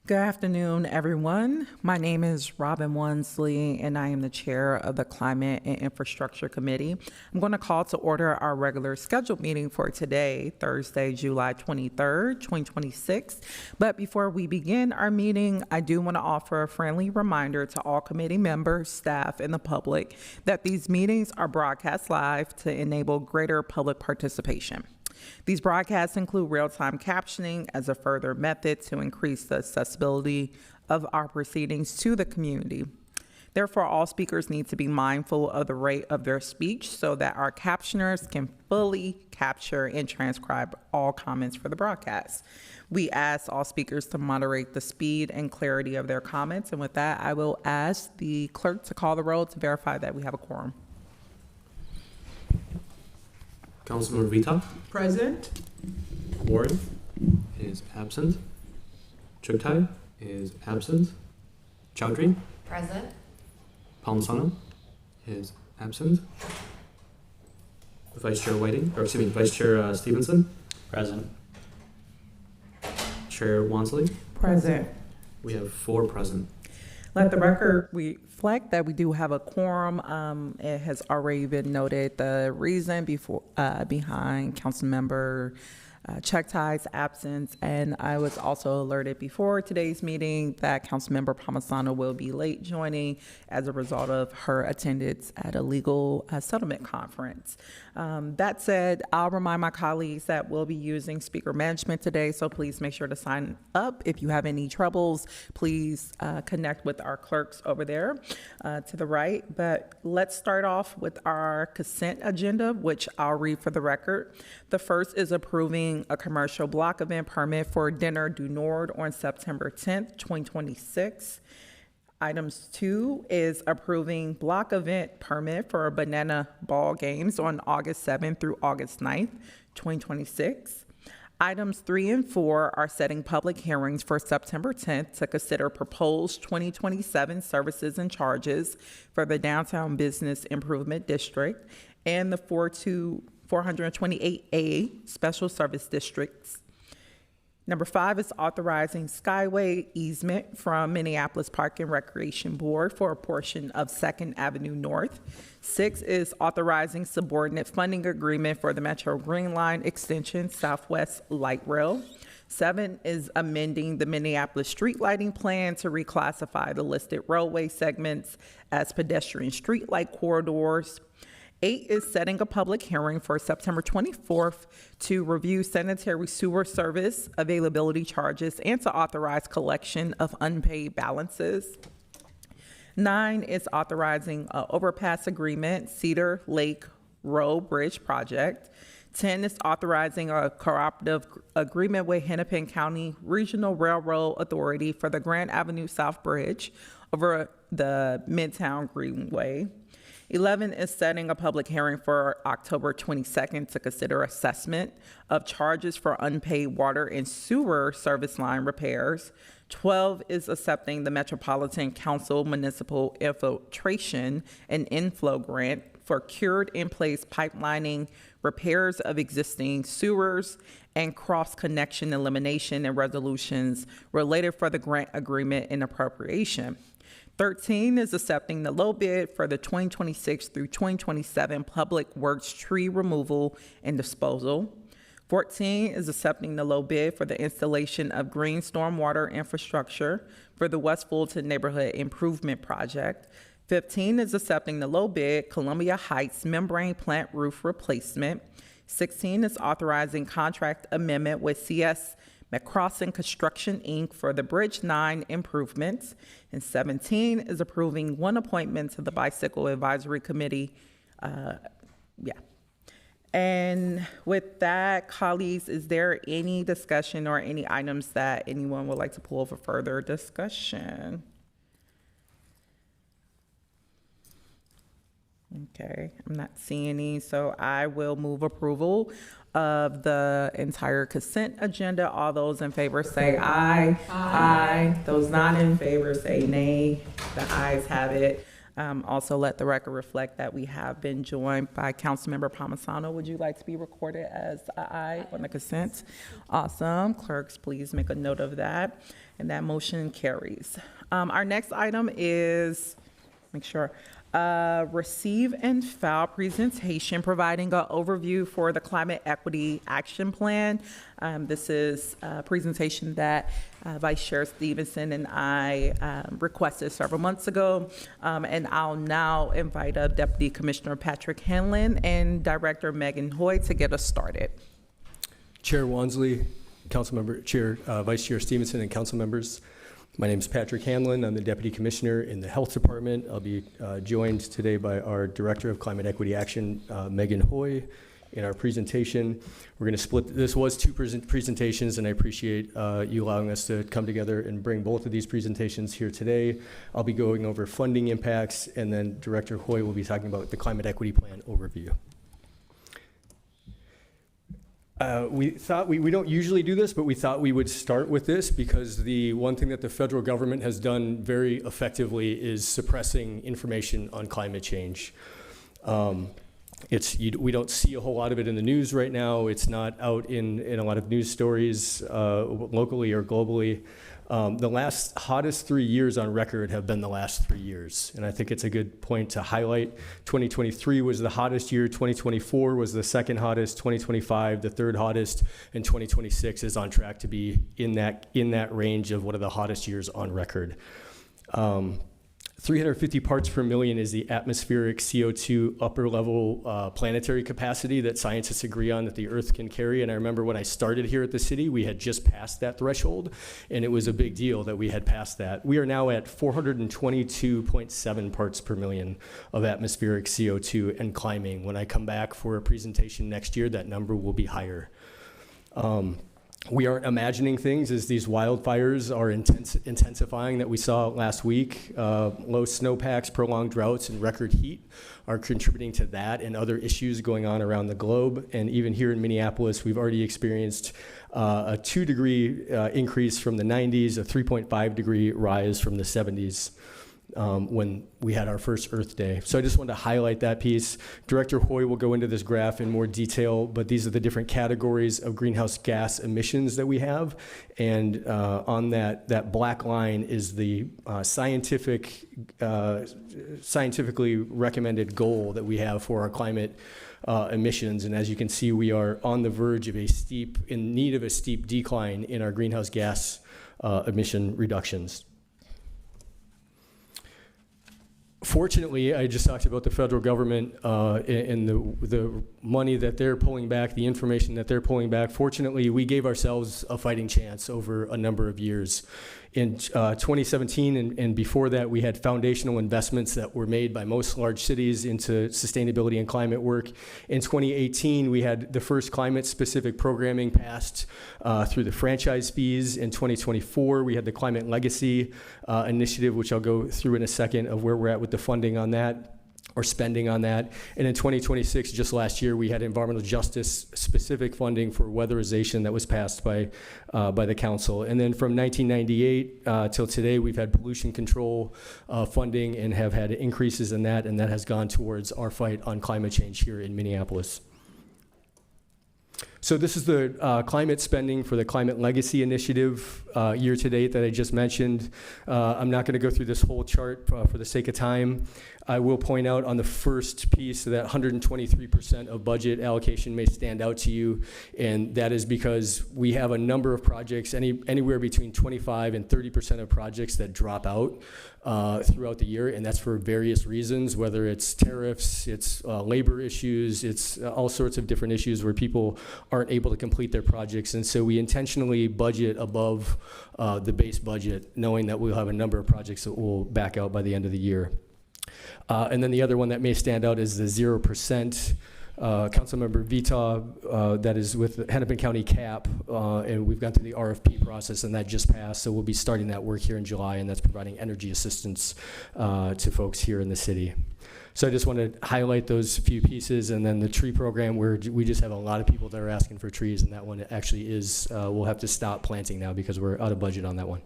Good afternoon, everyone. My name is Robin Wansley, and I am the chair of the Climate and Infrastructure Committee. I'm going to call to order our regular scheduled meeting for today, Thursday, July 23rd, 2026. But before we begin our meeting, I do want to offer a friendly reminder to all committee members, staff, and the public that these meetings are broadcast live to enable greater public participation. These broadcasts include real-time captioning as a further method to increase the accessibility of our proceedings to the community. Therefore, all speakers need to be mindful of the rate of their speech so that our captioners can fully capture and transcribe all comments for the broadcast. We ask all speakers to moderate the speed and clarity of their comments. And with that, I will ask the clerk to call the roll to verify that we have a quorum. Councilmember Vita. Present. Warren is absent. Chugtai is absent. Chowdhury. Present. Palmisano is absent. Vice Chair Whiting, or excuse me, Vice Chair Stevenson. Present. Chair Wansley. Present. We have 4 present. Let the record reflect that we do have a quorum. It has already been noted the reason behind Councilmember Chughtai's absence, and I was also alerted before today's meeting that Councilmember Palmisano will be late joining as a result of her attendance at a legal settlement conference. That said, I'll remind my colleagues that we'll be using speaker management today, so please make sure to sign up. If you have any troubles, please connect with our clerks over there to the right. But let's start off with our consent agenda, which I'll read for the record. The first is approving a commercial block event permit for Dinner du Nord on September 10th, 2026. Items 2 is approving block event permit for Banana Ball Games on August 7th through August 9th, 2026. Items 3 and 4 are setting public hearings for September 10th to consider proposed 2027 services and charges for the Downtown Business Improvement District and the 428A Special Service Districts. Number 5 is authorizing Skyway easement from Minneapolis Park and Recreation Board for a portion of 2nd Avenue North. 6 is authorizing subordinate funding agreement for the Metro Green Line extension Southwest Light Rail. 7 is amending the Minneapolis street lighting plan to reclassify the listed roadway segments as pedestrian street light corridors. 8 is setting a public hearing for September 24th to review sanitary sewer service availability charges and to authorize collection of unpaid balances. 9 is authorizing an overpass agreement, Cedar Lake Road Bridge project. 10 is authorizing a cooperative agreement with Hennepin County Regional Railroad Authority for the Grand Avenue South Bridge over the Midtown Greenway. 11 is setting a public hearing for October 22nd to consider assessment of charges for unpaid water and sewer service line repairs. 12 is accepting the Metropolitan Council Municipal Infiltration and Inflow Grant for cured in place pipelining, repairs of existing sewers, and cross-connection elimination and resolutions related for the grant agreement and appropriation. 13 is accepting the low bid for the 2026 through 2027 Public Works tree removal and disposal. 14 is accepting the low bid for the installation of green stormwater infrastructure for the West Fulton Neighborhood Improvement Project. 15 is accepting the low bid Columbia Heights membrane plant roof replacement. 16 is authorizing contract amendment with CS McCrossin Construction, Inc. for the Bridge 9 improvements. And 17 is approving one appointment to the Bicycle Advisory Committee. And with that, colleagues, is there any discussion or any items that anyone would like to pull for further discussion? Okay, I'm not seeing any, so I will move approval of the entire consent agenda. All those in favor say aye. Aye. Those not in favor say nay. The ayes have it. Also, let the record reflect that we have been joined by Councilmember Palmisano. Would you like to be recorded as a aye on the consent? Awesome. Clerks, please make a note of that. And that motion carries. Our next item is, make sure, receive and file presentation providing an overview for the Climate Equity Action Plan. This is a presentation that Vice Chair Stevenson and I requested several months ago. And I'll now invite up Deputy Commissioner Patrick Hanlon and Director Megan Hoy to get us started. Chair Wansley, Councilmember Chair, Vice Chair Stevenson, and council members. My name is Patrick Hanlon. I'm the Deputy Commissioner in the Health Department. I'll be joined today by our Director of Climate Equity Action, Megan Hoy, in our presentation. We're going to split, this was two presentations, and I appreciate you allowing us to come together and bring both of these presentations here today. I'll be going over funding impacts, and then Director Hoy will be talking about the Climate Equity Plan overview. We thought, we don't usually do this, but we thought we would start with this because the one thing that the federal government has done very effectively is suppressing information on climate change. We don't see a whole lot of it in the news right now. It's not out in a lot of news stories locally or globally. The last hottest 3 years on record have been the last 3 years. And I think it's a good point to highlight. 2023 was the hottest year. 2024 was the second hottest. 2025, the third hottest. And 2026 is on track to be in that range of one of the hottest years on record. 350 parts per million is the atmospheric CO2 upper level planetary capacity that scientists agree on that the Earth can carry. And I remember when I started here at the city, we had just passed that threshold, and it was a big deal that we had passed that. We are now at 422.7 parts per million of atmospheric CO2 and climbing. When I come back for a presentation next year, that number will be higher. We aren't imagining things as these wildfires are intensifying that we saw last week. Low snowpacks, prolonged droughts, and record heat are contributing to that and other issues going on around the globe. And even here in Minneapolis, we've already experienced a 2-degree increase from the 90s, a 3.5 degree rise from the 70s. When we had our first Earth Day. So I just wanted to highlight that piece. Director Hoy will go into this graph in more detail, but these are the different categories of greenhouse gas emissions that we have. And on that black line is the scientifically recommended goal that we have for our climate emissions. And as you can see, we are on the verge of in need of a steep decline in our greenhouse gas emission reductions. Fortunately, I just talked about the federal government and the money that they're pulling back, the information that they're pulling back. Fortunately, we gave ourselves a fighting chance over a number of years. In 2017 and before that, we had foundational investments that were made by most large cities into sustainability and climate work. In 2018, we had the first climate-specific programming passed through the franchise fees. In 2024, we had the Climate Legacy Initiative, which I'll go through in a second, of where we're at with the funding on that, or spending on that. And in 2026, just last year, we had environmental justice specific funding for weatherization that was passed by the council. And then from 1998 till today, we've had pollution control funding and have had increases in that, and that has gone towards our fight on climate change here in Minneapolis. So this is the climate spending for the Climate Legacy Initiative year to date that I just mentioned. I'm not going to go through this whole chart for the sake of time. I will point out on the first piece that 123% of budget allocation may stand out to you, and that is because we have a number of projects, anywhere between 25 and 30% of projects that drop out throughout the year, and that's for various reasons, whether it's tariffs, it's labor issues, it's all sorts of different issues where people aren't able to complete their projects. And so we intentionally budget above the base budget, knowing that we'll have a number of projects that will back out by the end of the year. And then the other one that may stand out is the 0%. Councilmember Vita, that is with Hennepin County CAP, and we've gone through the RFP process, and that just passed, so we'll be starting that work here in July, and that's providing energy assistance to folks here in the city. So I just want to highlight those few pieces, and then the tree program, where we just have a lot of people that are asking for trees, and that one actually is, we'll have to stop planting now because we're out of budget on that one.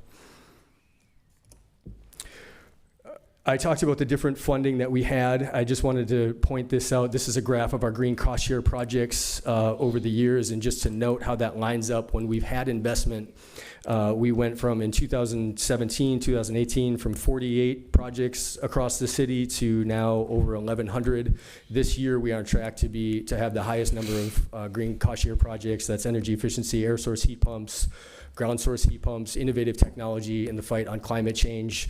I talked about the different funding that we had. I just wanted to point this out. This is a graph of our green cost share projects over the years, and just to note how that lines up when we've had investment. We went from, in 2017, 2018, from 48 projects across the city to now over 1,100. This year, we are on track to have the highest number of green cost share projects. That's energy efficiency, air source heat pumps, ground source heat pumps, innovative technology in the fight on climate change.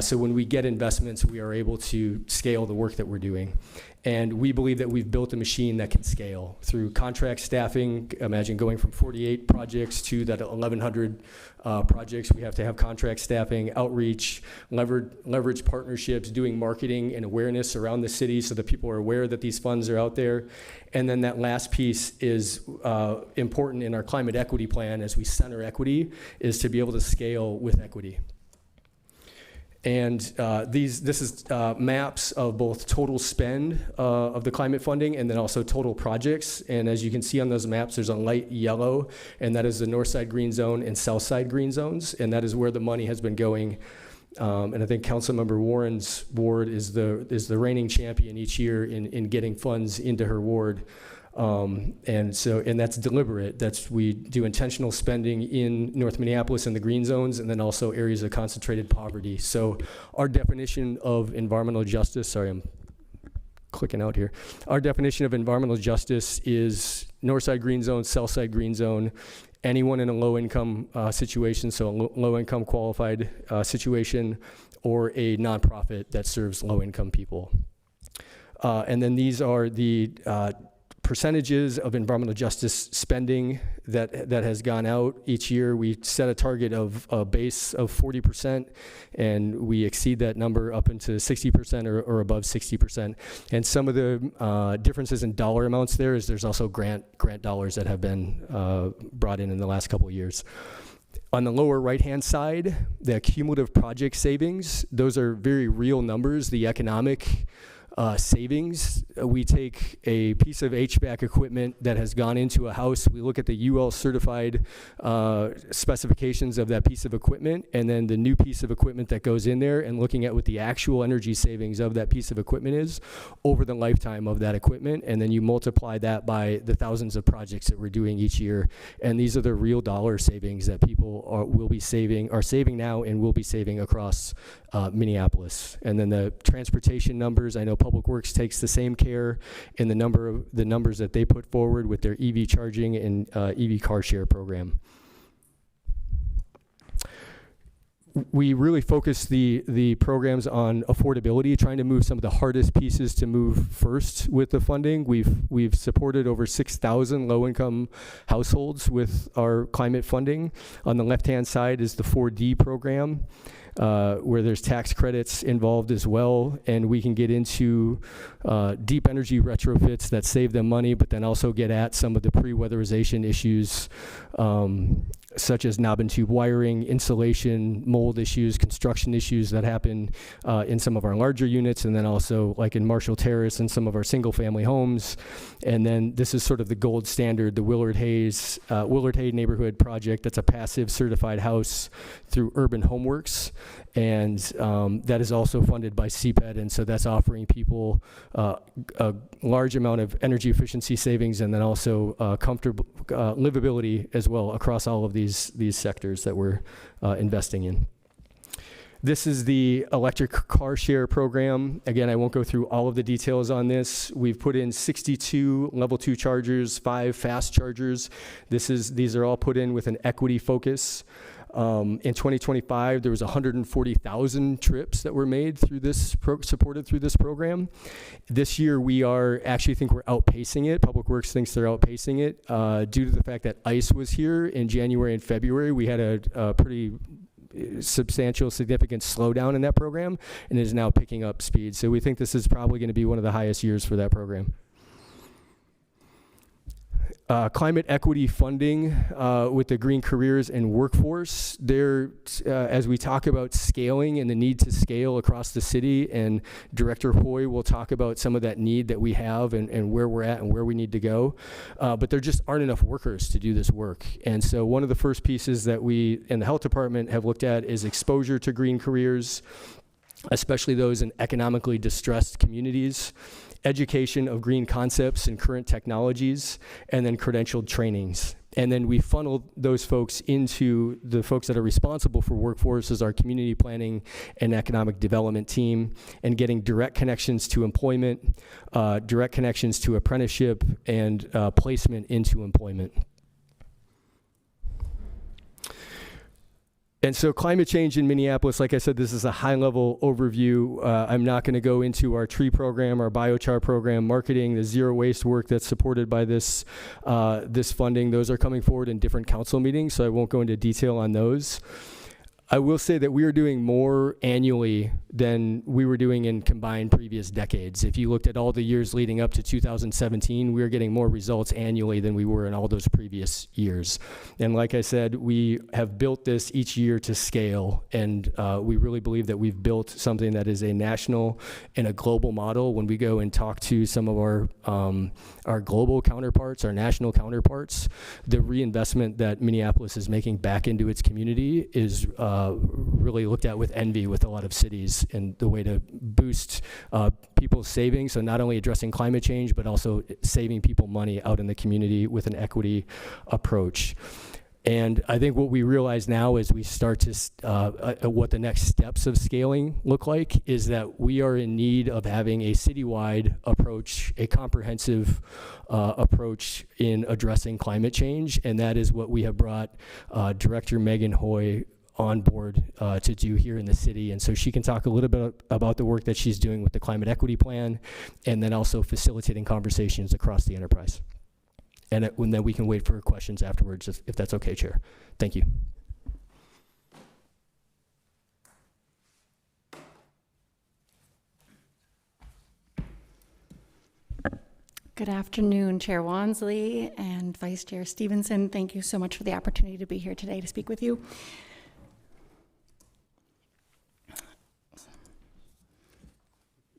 So when we get investments, we are able to scale the work that we're doing. And we believe that we've built a machine that can scale through contract staffing. Imagine going from 48 projects to that 1,100 projects. We have to have contract staffing, outreach, leverage partnerships, doing marketing and awareness around the city so that people are aware that these funds are out there. And then that last piece is important in our climate equity plan as we center equity, is to be able to scale with equity. And this is maps of both total spend of the climate funding and then also total projects. And as you can see on those maps, there's a light yellow, and that is the north side green zone and south side green zones. And that is where the money has been going. And I think Councilmember Warren's ward is the reigning champion each year in getting funds into her ward. And that's deliberate. We do intentional spending in North Minneapolis in the green zones, and then also areas of concentrated poverty. So our definition of environmental justice, sorry, I'm clicking out here. Our definition of environmental justice is north side green zone, south side green zone, anyone in a low income situation, so a low income qualified situation, or a nonprofit that serves low income people. And then these are the percentages of environmental justice spending that has gone out each year. We set a target of a base of 40%, and we exceed that number up into 60% or above 60%. And some of the differences in dollar amounts there's also grant dollars that have been brought in the last couple of years. On the lower right-hand side, the cumulative project savings, those are very real numbers, the economic savings. We take a piece of HVAC equipment that has gone into a house. We look at the UL certified specifications of that piece of equipment, and then the new piece of equipment that goes in there, and looking at what the actual energy savings of that piece of equipment is over the lifetime of that equipment. And then you multiply that by the thousands of projects that we're doing each year. And these are the real dollar savings that people are saving now and will be saving across Minneapolis. And then the transportation numbers, I know Public Works takes the same care in the numbers that they put forward with their EV charging and EV car share program. We really focus the programs on affordability, trying to move some of the hardest pieces to move first with the funding. We've supported over 6,000 low-income households with our climate funding. On the left-hand side is the 4D program, where there's tax credits involved as well, and we can get into deep energy retrofits that save them money, but then also get at some of the pre-weatherization issues, such as knob and tube wiring, insulation, mold issues, construction issues that happen in some of our larger units, and then also like in Marshall Terrace and some of our single-family homes. And then this is sort of the gold standard, the Willard Hayes neighborhood project. That's a passive certified house through Urban Homeworks, and that is also funded by CPED, and so that's offering people a large amount of energy efficiency savings, and then also comfortable livability as well across all of these sectors that we're investing in. This is the electric car share program. Again, I won't go through all of the details on this. We've put in 62 level 2 chargers, 5 fast chargers. These are all put in with an equity focus. In 2025, there was 140,000 trips that were made through this, supported through this program. This year, we think we're outpacing it. Public Works thinks they're outpacing it due to the fact that ICE was here in January and February. We had a pretty substantial, significant slowdown in that program, and it is now picking up speed. So we think this is probably going to be one of the highest years for that program. Climate equity funding with the Green Careers and Workforce. There, as we talk about scaling and the need to scale across the city, and Director Hoy will talk about some of that need that we have and where we're at and where we need to go. But there just aren't enough workers to do this work. And so one of the first pieces that we in the health department have looked at is exposure to Green Careers. especially those in economically distressed communities, education of green concepts and current technologies, and then credentialed trainings. And then we funnel those folks into the folks that are responsible for workforce as our community planning and economic development team, and getting direct connections to employment, direct connections to apprenticeship, and placement into employment. And so climate change in Minneapolis, like I said, this is a high-level overview. I'm not going to go into our tree program, our biochar program, marketing, the zero waste work that's supported by this funding. Those are coming forward in different council meetings, so I won't go into detail on those. I will say that we are doing more annually than we were doing in combined previous decades. If you looked at all the years leading up to 2017, we are getting more results annually than we were in all those previous years. And like I said, we have built this each year to scale, and we really believe that we've built something that is a national and a global model. When we go and talk to some of our global counterparts, our national counterparts, the reinvestment that Minneapolis is making back into its community is really looked at with envy with a lot of cities, and the way to boost people's savings, so not only addressing climate change, but also saving people money out in the community with an equity approach. And I think what we realize now as we start to, what the next steps of scaling look like, is that we are in need of having a citywide approach, a comprehensive approach in addressing climate change, and that is what we have brought Director Megan Hoy on board to do here in the city. And so she can talk a little bit about the work that she's doing with the Climate Equity Plan, and then also facilitating conversations across the enterprise. And then we can wait for questions afterwards, if that's okay, Chair. Thank you. Good afternoon, Chair Wansley and Vice Chair Stevenson. Thank you so much for the opportunity to be here today to speak with you.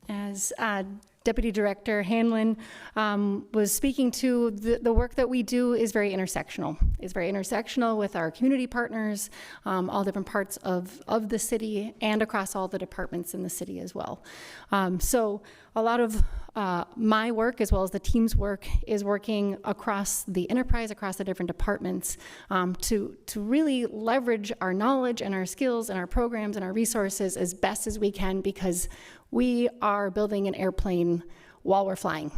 As Deputy Director Hanlon was speaking to, the work that we do is very intersectional. It's very intersectional with our community partners, all different parts of the city, and across all the departments in the city as well. So a lot of my work, as well as the team's work, is working across the enterprise, across the different departments, to really leverage our knowledge and our skills and our programs and our resources as best as we can, because we are building an airplane while we're flying.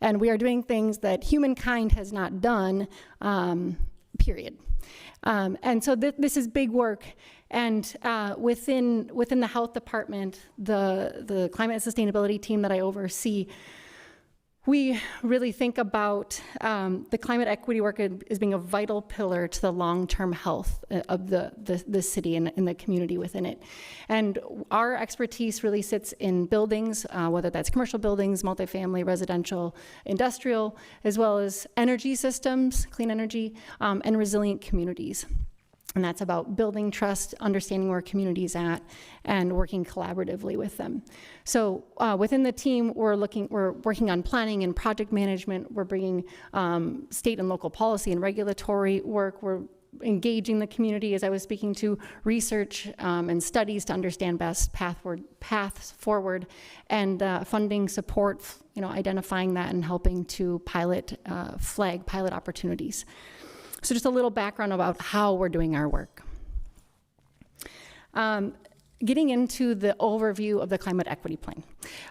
And we are doing things that humankind has not done, period. And so this is big work. And within the health department, the climate and sustainability team that I oversee, we really think about the climate equity work as being a vital pillar to the long-term health of the city and the community within it. And our expertise really sits in buildings, whether that's commercial buildings, multifamily, residential, industrial, as well as energy systems, clean energy, and resilient communities. And that's about building trust, understanding where community's at, and working collaboratively with them. So within the team, we're working on planning and project management. We're bringing state and local policy and regulatory work. We're engaging the community, as I was speaking to, research and studies to understand best paths forward, and funding support, identifying that and helping to flag pilot opportunities. So just a little background about how we're doing our work. Getting into the overview of the Climate Equity Plan.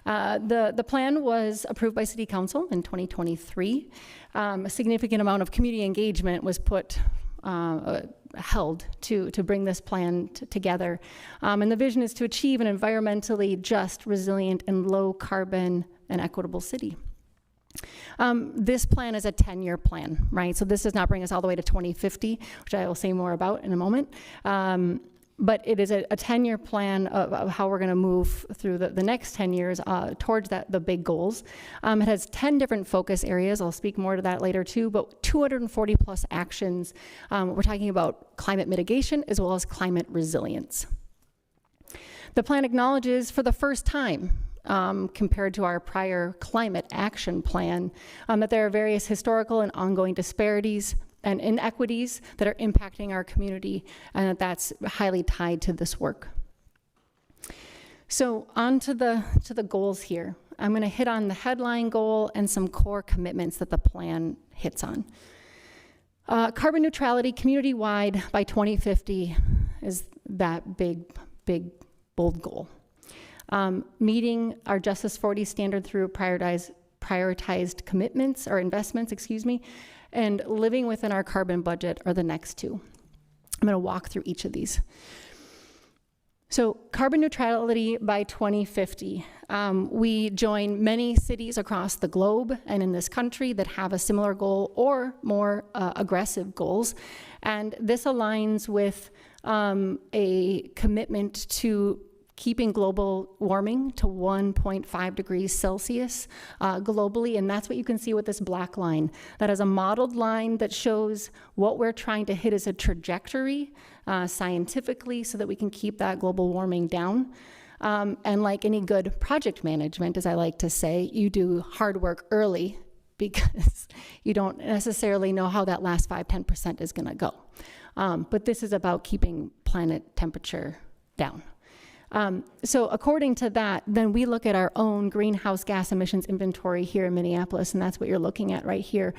The plan was approved by City Council in 2023. A significant amount of community engagement was held to bring this plan together. And the vision is to achieve an environmentally just, resilient, and low carbon and equitable city. This plan is a 10-year plan, right? So this does not bring us all the way to 2050, which I will say more about in a moment. But it is a 10-year plan of how we're going to move through the next 10 years towards the big goals. It has 10 different focus areas. I'll speak more to that later too, but 240 plus actions. We're talking about climate mitigation as well as climate resilience. The plan acknowledges for the first time, compared to our prior climate action plan, that there are various historical and ongoing disparities and inequities that are impacting our community, and that's highly tied to this work. So on to the goals here. I'm going to hit on the headline goal and some core commitments that the plan hits on. Carbon neutrality community-wide by 2050 is that big, bold goal. Meeting our Justice 40 standard through prioritized commitments or investments, and living within our carbon budget are the next two. I'm going to walk through each of these. So carbon neutrality by 2050. We join many cities across the globe and in this country that have a similar goal or more aggressive goals. And this aligns with a commitment to keeping global warming to 1.5 degrees Celsius globally. And that's what you can see with this black line. That is a modeled line that shows what we're trying to hit as a trajectory scientifically so that we can keep that global warming down. And like any good project management, as I like to say, you do hard work early because you don't necessarily know how that last 5-10% is going to go. But this is about keeping planet temperature down. So according to that, then we look at our own greenhouse gas emissions inventory here in Minneapolis, and that's what you're looking at right here.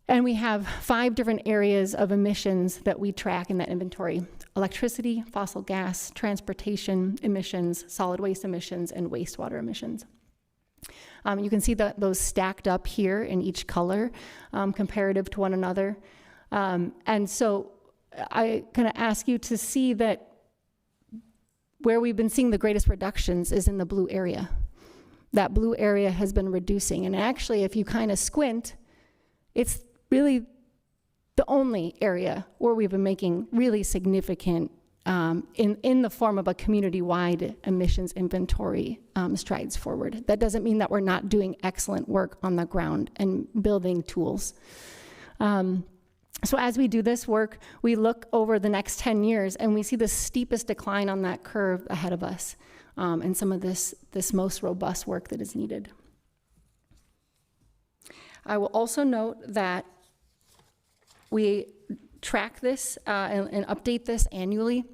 And we have 5 different areas of emissions that we track in that inventory: electricity, fossil gas, transportation emissions, solid waste emissions, and wastewater emissions. You can see those stacked up here in each color, comparative to one another. And so I kind of ask you to see that where we've been seeing the greatest reductions is in the blue area. That blue area has been reducing. And actually, if you kind of squint, it's really the only area where we've been making really significant, in the form of a community-wide emissions inventory, strides forward. That doesn't mean that we're not doing excellent work on the ground and building tools. So as we do this work, we look over the next 10 years and we see the steepest decline on that curve ahead of us, and some of this most robust work that is needed. I will also note that we track this and update this annually,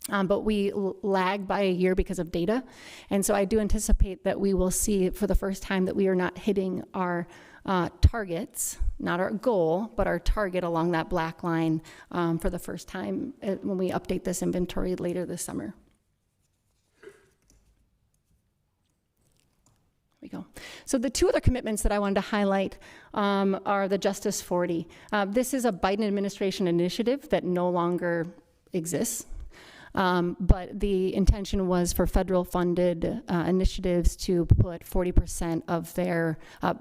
but we lag by a year because of data. And so I do anticipate that we will see for the first time that we are not hitting our targets, not our goal, but our target along that black line for the first time when we update this inventory later this summer. There we go. So the 2 other commitments that I wanted to highlight are the Justice 40. This is a Biden administration initiative that no longer exists. But the intention was for federal funded initiatives to put 40% of their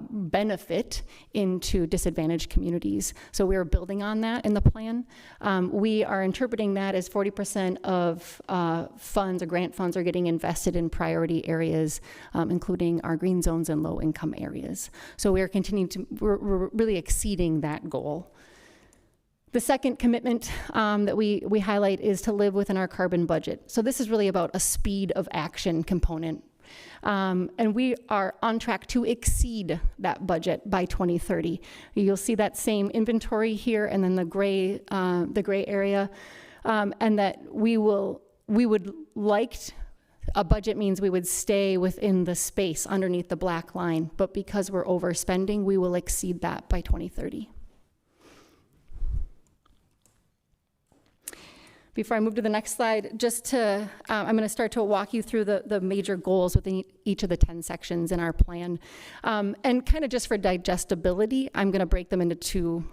benefit into disadvantaged communities. So we are building on that in the plan. We are interpreting that as 40% of funds or grant funds are getting invested in priority areas, including our green zones and low income areas. So we are we're really exceeding that goal. The second commitment that we highlight is to live within our carbon budget. So this is really about a speed of action component. And we are on track to exceed that budget by 2030. You'll see that same inventory here and then the gray area. And that we would like, a budget means we would stay within the space underneath the black line, but because we're overspending, we will exceed that by 2030. Before I move to the next slide, I'm going to start to walk you through the major goals within each of the 10 sections in our plan. And kind of just for digestibility, I'm going to break them into 2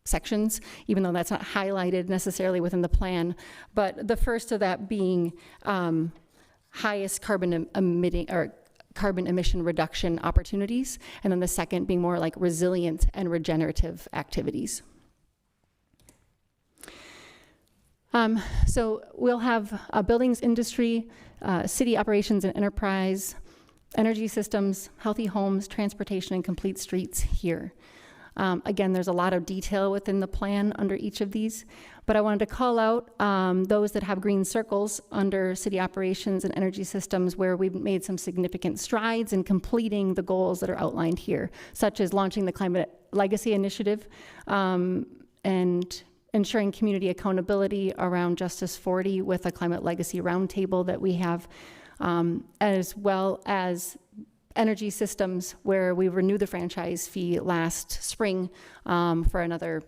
sections, even though that's not highlighted necessarily within the plan. But the first of that being highest carbon emission reduction opportunities, and then the second being more like resilient and regenerative activities. So we'll have a buildings industry, city operations and enterprise, energy systems, healthy homes, transportation, and complete streets here. Again, there's a lot of detail within the plan under each of these, but I wanted to call out those that have green circles under city operations and energy systems where we've made some significant strides in completing the goals that are outlined here, such as launching the Climate Legacy Initiative and ensuring community accountability around Justice 40 with a Climate Legacy Roundtable that we have as well as energy systems, where we renewed the franchise fee last spring for another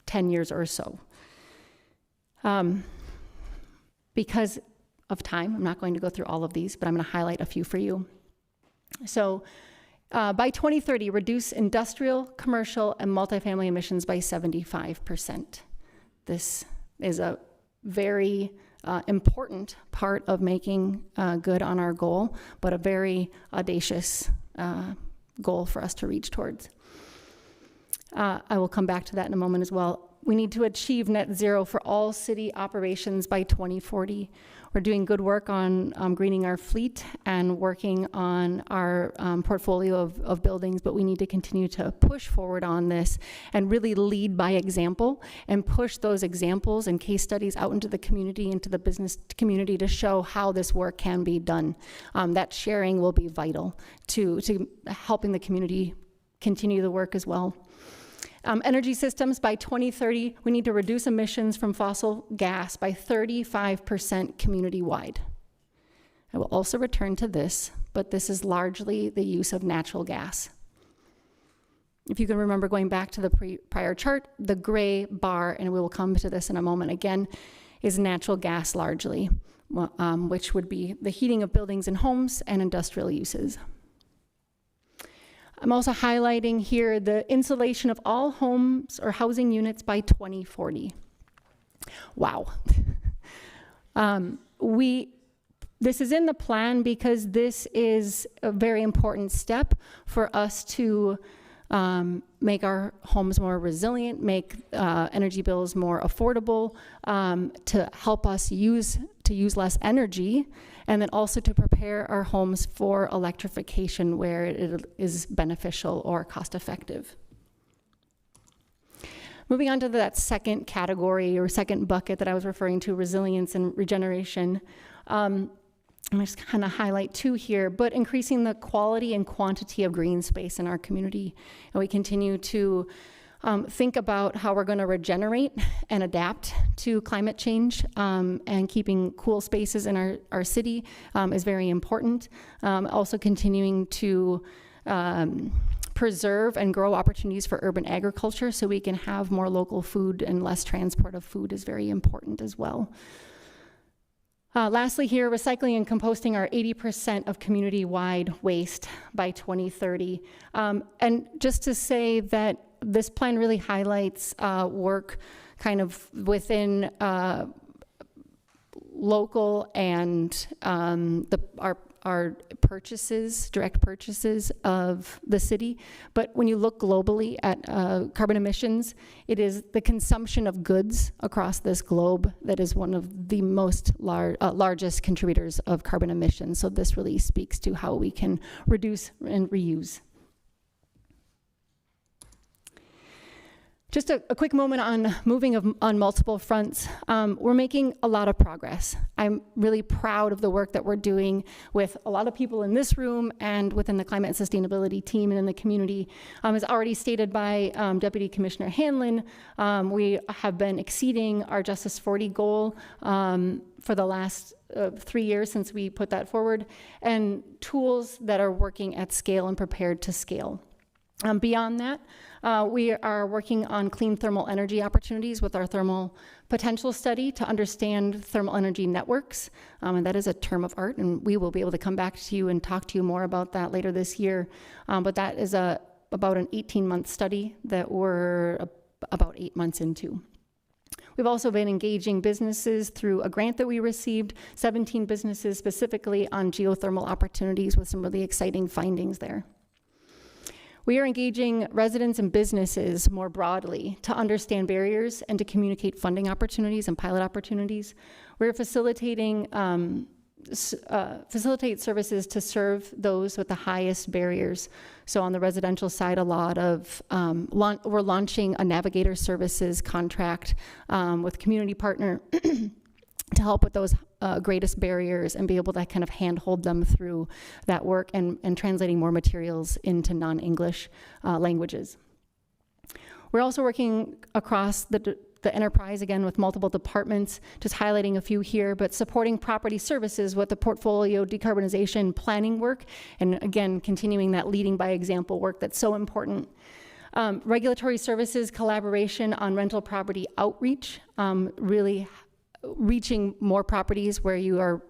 10 years or so. Because of time, I'm not going to go through all of these, but I'm going to highlight a few for you. So by 2030, reduce industrial, commercial, and multifamily emissions by 75%. This is a very important part of making good on our goal, but a very audacious goal for us to reach towards. I will come back to that in a moment as well. We need to achieve net zero for all city operations by 2040. We're doing good work on greening our fleet and working on our portfolio of buildings, but we need to continue to push forward on this and really lead by example and push those examples and case studies out into the community, into the business community, to show how this work can be done. That sharing will be vital to helping the community continue the work as well. Energy systems, by 2030, we need to reduce emissions from fossil gas by 35% community-wide. I will also return to this, but this is largely the use of natural gas. If you can remember going back to the prior chart, the gray bar, and we will come to this in a moment again, is natural gas largely, which would be the heating of buildings and homes and industrial uses. I'm also highlighting here the insulation of all homes or housing units by 2040. Wow. This is in the plan because this is a very important step for us to make our homes more resilient, make energy bills more affordable, to help us use less energy, and then also to prepare our homes for electrification where it is beneficial or cost effective. Moving on to that second category or second bucket that I was referring to, resilience and regeneration. I'm just kind of highlight two here, but increasing the quality and quantity of green space in our community. And we continue to think about how we're going to regenerate and adapt to climate change, and keeping cool spaces in our city is very important. Also continuing to preserve and grow opportunities for urban agriculture so we can have more local food and less transport of food is very important as well. Lastly here, recycling and composting are 80% of community-wide waste by 2030. And just to say that this plan really highlights work kind of within local and our purchases, direct purchases of the city. But when you look globally at carbon emissions, it is the consumption of goods across this globe that is one of the most largest contributors of carbon emissions. So this really speaks to how we can reduce and reuse. Just a quick moment on moving on multiple fronts. We're making a lot of progress. I'm really proud of the work that we're doing with a lot of people in this room and within the climate and sustainability team and in the community. As already stated by Deputy Commissioner Hanlon, we have been exceeding our Justice 40 goal for the last 3 years since we put that forward, and tools that are working at scale and prepared to scale. Beyond that, we are working on clean thermal energy opportunities with our thermal potential study to understand thermal energy networks, and that is a term of art, and we will be able to come back to you and talk to you more about that later this year. But that is about an 18-month study that we're about 8 months into. We've also been engaging businesses through a grant that we received, 17 businesses specifically on geothermal opportunities with some really exciting findings there. We are engaging residents and businesses more broadly to understand barriers and to communicate funding opportunities and pilot opportunities. We're facilitating services to serve those with the highest barriers. So on the residential side, a lot of, we're launching a navigator services contract with community partner to help with those greatest barriers and be able to kind of handhold them through that work and translating more materials into non-English languages. We're also working across the the enterprise, again, with multiple departments, just highlighting a few here, but supporting property services with the portfolio decarbonization planning work, and again, continuing that leading by example work that's so important. Regulatory services, collaboration on rental property outreach, really reaching more properties where you are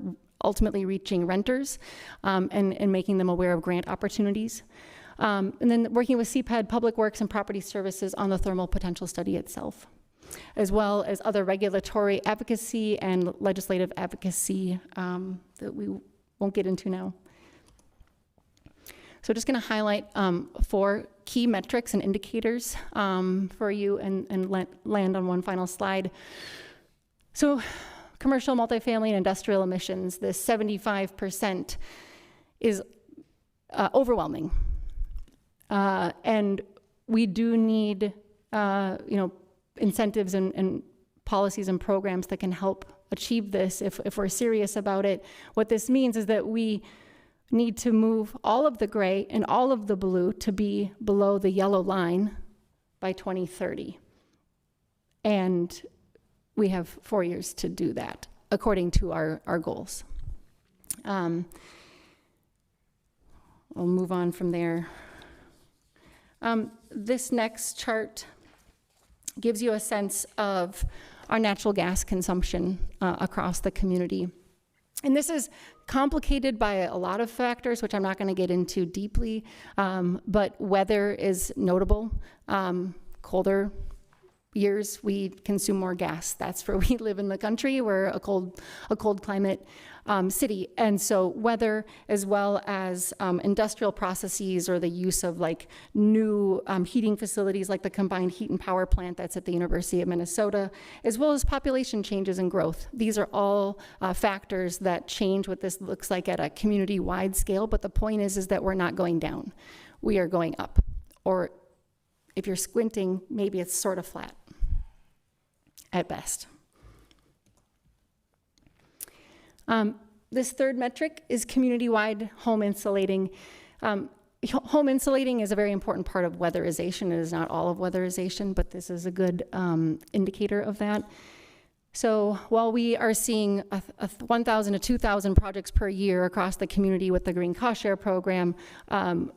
ultimately reaching renters, and making them aware of grant opportunities. And then working with CPAD, Public Works, and Property Services on the thermal potential study itself, as well as other regulatory advocacy and legislative advocacy that we won't get into now. So just going to highlight 4 key metrics and indicators for you, and land on one final slide. So commercial, multifamily, and industrial emissions, this 75% is overwhelming. And we do need, incentives and policies and programs that can help achieve this if we're serious about it. What this means is that we need to move all of the gray and all of the blue to be below the yellow line by 2030. And we have 4 years to do that, according to our goals. I'll move on from there. This next chart gives you a sense of our natural gas consumption across the community. And this is complicated by a lot of factors, which I'm not going to get into deeply, but weather is notable. Colder years, we consume more gas. That's where we live in the country. We're a cold climate city. And so weather, as well as industrial processes, or the use of like new heating facilities like the combined heat and power plant that's at the University of Minnesota, as well as population changes and growth. These are all factors that change what this looks like at a community-wide scale. But the point is that we're not going down. We are going up. Or if you're squinting, maybe it's sort of flat at best. This third metric is community-wide home insulating. Home insulating is a very important part of weatherization. It is not all of weatherization, but this is a good indicator of that. So while we are seeing 1,000 to 2,000 projects per year across the community with the Green Cost Share program, homes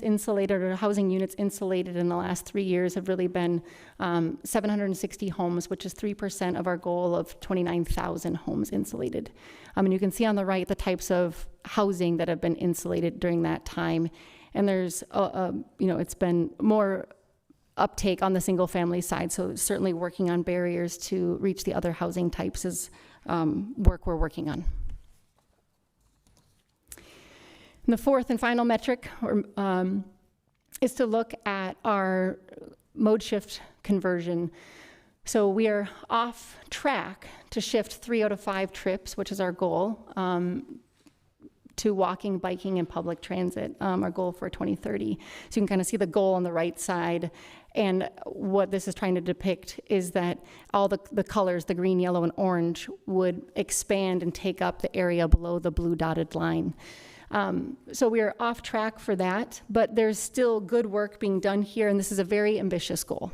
insulated, or housing units insulated in the last 3 years have really been 760 homes, which is 3% of our goal of 29,000 homes insulated. And you can see on the right the types of housing that have been insulated during that time. And there's, it's been more uptake on the single family side. So certainly working on barriers to reach the other housing types is work we're working on. And the fourth and final metric is to look at our mode shift conversion. So we are off track to shift 3 out of 5 trips, which is our goal, to walking, biking, and public transit, our goal for 2030. So you can kind of see the goal on the right side. And what this is trying to depict is that all the colors, the green, yellow, and orange, would expand and take up the area below the blue dotted line. So we are off track for that, but there's still good work being done here, and this is a very ambitious goal.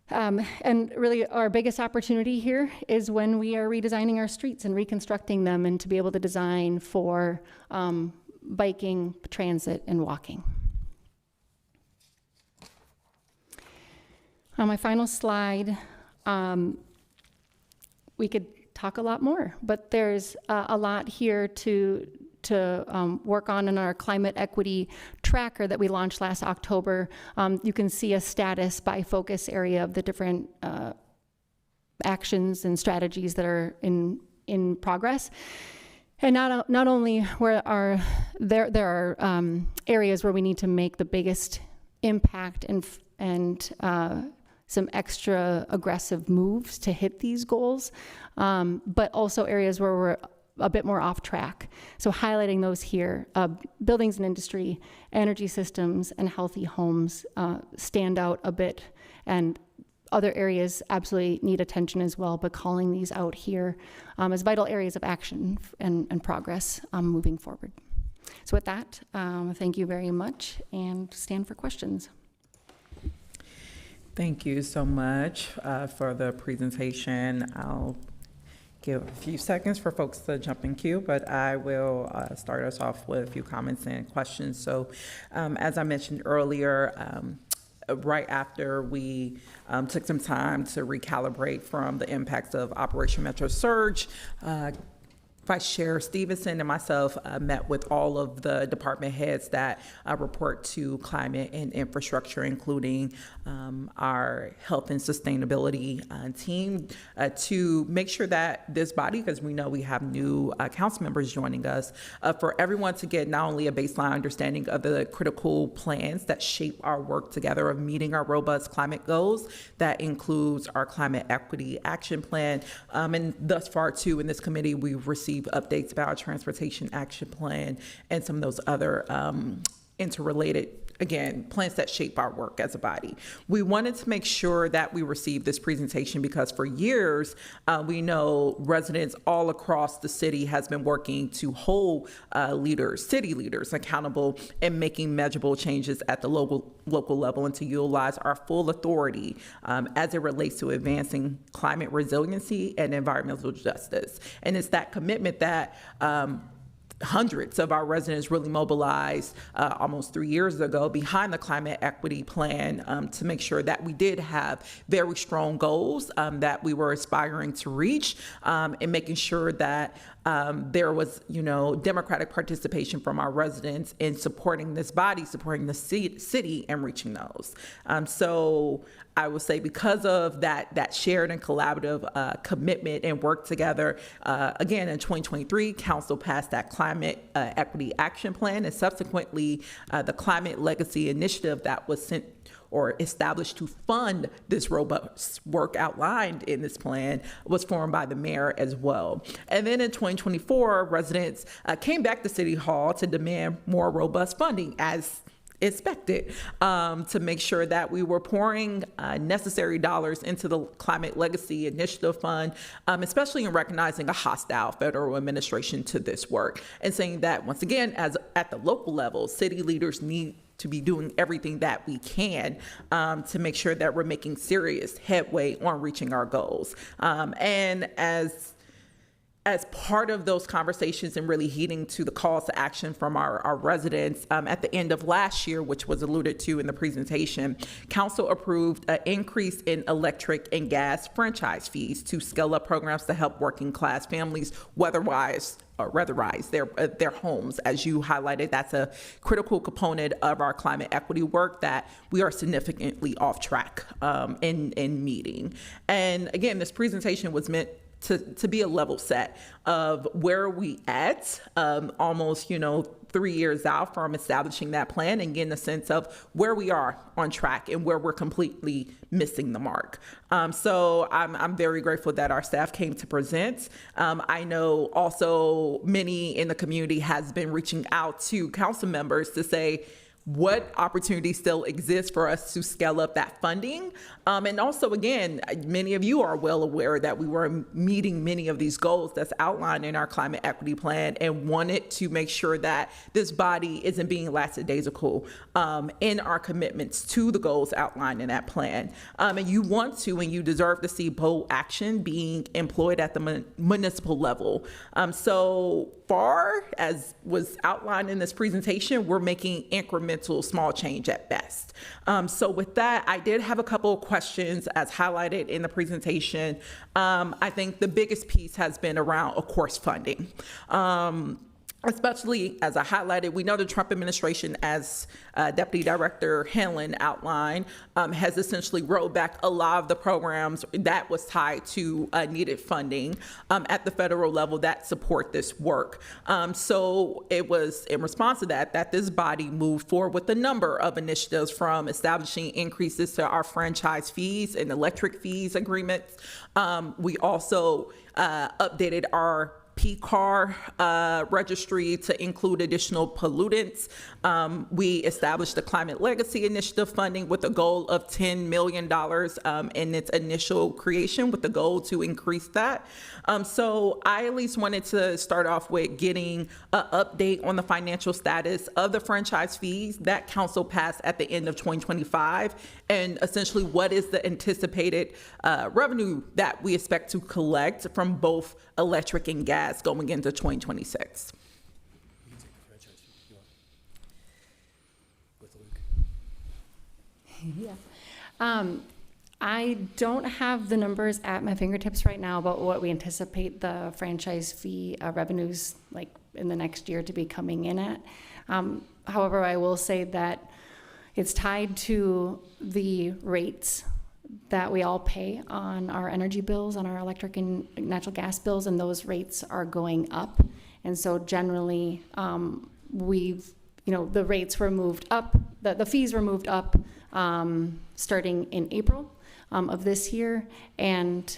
And really our biggest opportunity here is when we are redesigning our streets and reconstructing them, and to be able to design for biking, transit, and walking. On my final slide, we could talk a lot more, but there's a lot here to work on in our climate equity tracker that we launched last October. You can see a status by focus area of the different actions and strategies that are in progress. And not only there are areas where we need to make the biggest impact and some extra aggressive moves to hit these goals, but also areas where we're a bit more off track. So highlighting those here, buildings and industry, energy systems, and healthy homes stand out a bit, and other areas absolutely need attention as well, but calling these out here as vital areas of action and progress moving forward. So with that, thank you very much, and stand for questions. Thank you so much for the presentation. I'll give a few seconds for folks to jump in queue, but I will start us off with a few comments and questions. So as I mentioned earlier, right after we took some time to recalibrate from the impacts of Operation Metro Surge, Vice Chair Stevenson and myself met with all of the department heads that report to climate and infrastructure, including our health and sustainability team, to make sure that this body, because we know we have new council members joining us, for everyone to get not only a baseline understanding of the critical plans that shape our work together of meeting our robust climate goals. That includes our climate equity action plan. And thus far, too, in this committee, we've received updates about our transportation action plan and some of those other interrelated, again, plans that shape our work as a body. We wanted to make sure that we received this presentation because for years, we know residents all across the city has been working to hold city leaders accountable and making measurable changes at the local level and to utilize our full authority as it relates to advancing climate resiliency and environmental justice. And it's that commitment that hundreds of our residents really mobilized almost 3 years ago behind the climate equity plan to make sure that we did have very strong goals that we were aspiring to reach, and making sure that there was, democratic participation from our residents in supporting this body, supporting the city, and reaching those. So I would say because of that shared and collaborative commitment and work together, again, in 2023, Council passed that Climate Equity Action Plan, and subsequently the Climate Legacy Initiative that was sent or established to fund this robust work outlined in this plan was formed by the mayor as well. And then in 2024, residents came back to City Hall to demand more robust funding as expected, to make sure that we were pouring necessary dollars into the Climate Legacy Initiative Fund, especially in recognizing a hostile federal administration to this work and saying that, once again, as at the local level, city leaders need to be doing everything that we can to make sure that we're making serious headway on reaching our goals. And as part of those conversations and really heeding to the calls to action from our residents, at the end of last year, which was alluded to in the presentation, Council approved an increase in electric and gas franchise fees to scale up programs to help working class families weatherize their homes. As you highlighted, that's a critical component of our climate equity work that we are significantly off track in meeting. And again, this presentation was meant to be a level set of where we at, almost 3 years out from establishing that plan, and getting a sense of where we are on track and where we're completely missing the mark. So I'm very grateful that our staff came to present. I know also many in the community has been reaching out to council members to say what opportunities still exist for us to scale up that funding. And also, again, many of you are well aware that we were meeting many of these goals that's outlined in our climate equity plan, and wanted to make sure that this body isn't being lackadaisical in our commitments to the goals outlined in that plan. And you want to, and you deserve to see bold action being employed at the municipal level. So far, as was outlined in this presentation, we're making incremental small change at best. So with that, I did have a couple of questions as highlighted in the presentation. I think the biggest piece has been around, of course, funding. Especially, as I highlighted, we know the Trump administration, as Deputy Director Hanlon outlined, has essentially rolled back a lot of the programs that was tied to needed funding at the federal level that support this work. So it was in response to that this body moved forward with a number of initiatives, from establishing increases to our franchise fees and electric fees agreements. We also updated our P-CAR registry to include additional pollutants. We established the Climate Legacy Initiative funding with a goal of $10 million in its initial creation, with the goal to increase that. So I at least wanted to start off with getting an update on the financial status of the franchise fees that council passed at the end of 2025, and essentially what is the anticipated revenue that we expect to collect from both electric and gas going into 2026. Yeah. I don't have the numbers at my fingertips right now about what we anticipate the franchise fee revenues like in the next year to be coming in at. However, I will say that it's tied to the rates that we all pay on our energy bills, on our electric and natural gas bills, and those rates are going up. And so generally, the rates were moved up, the fees were moved up starting in April of this year. And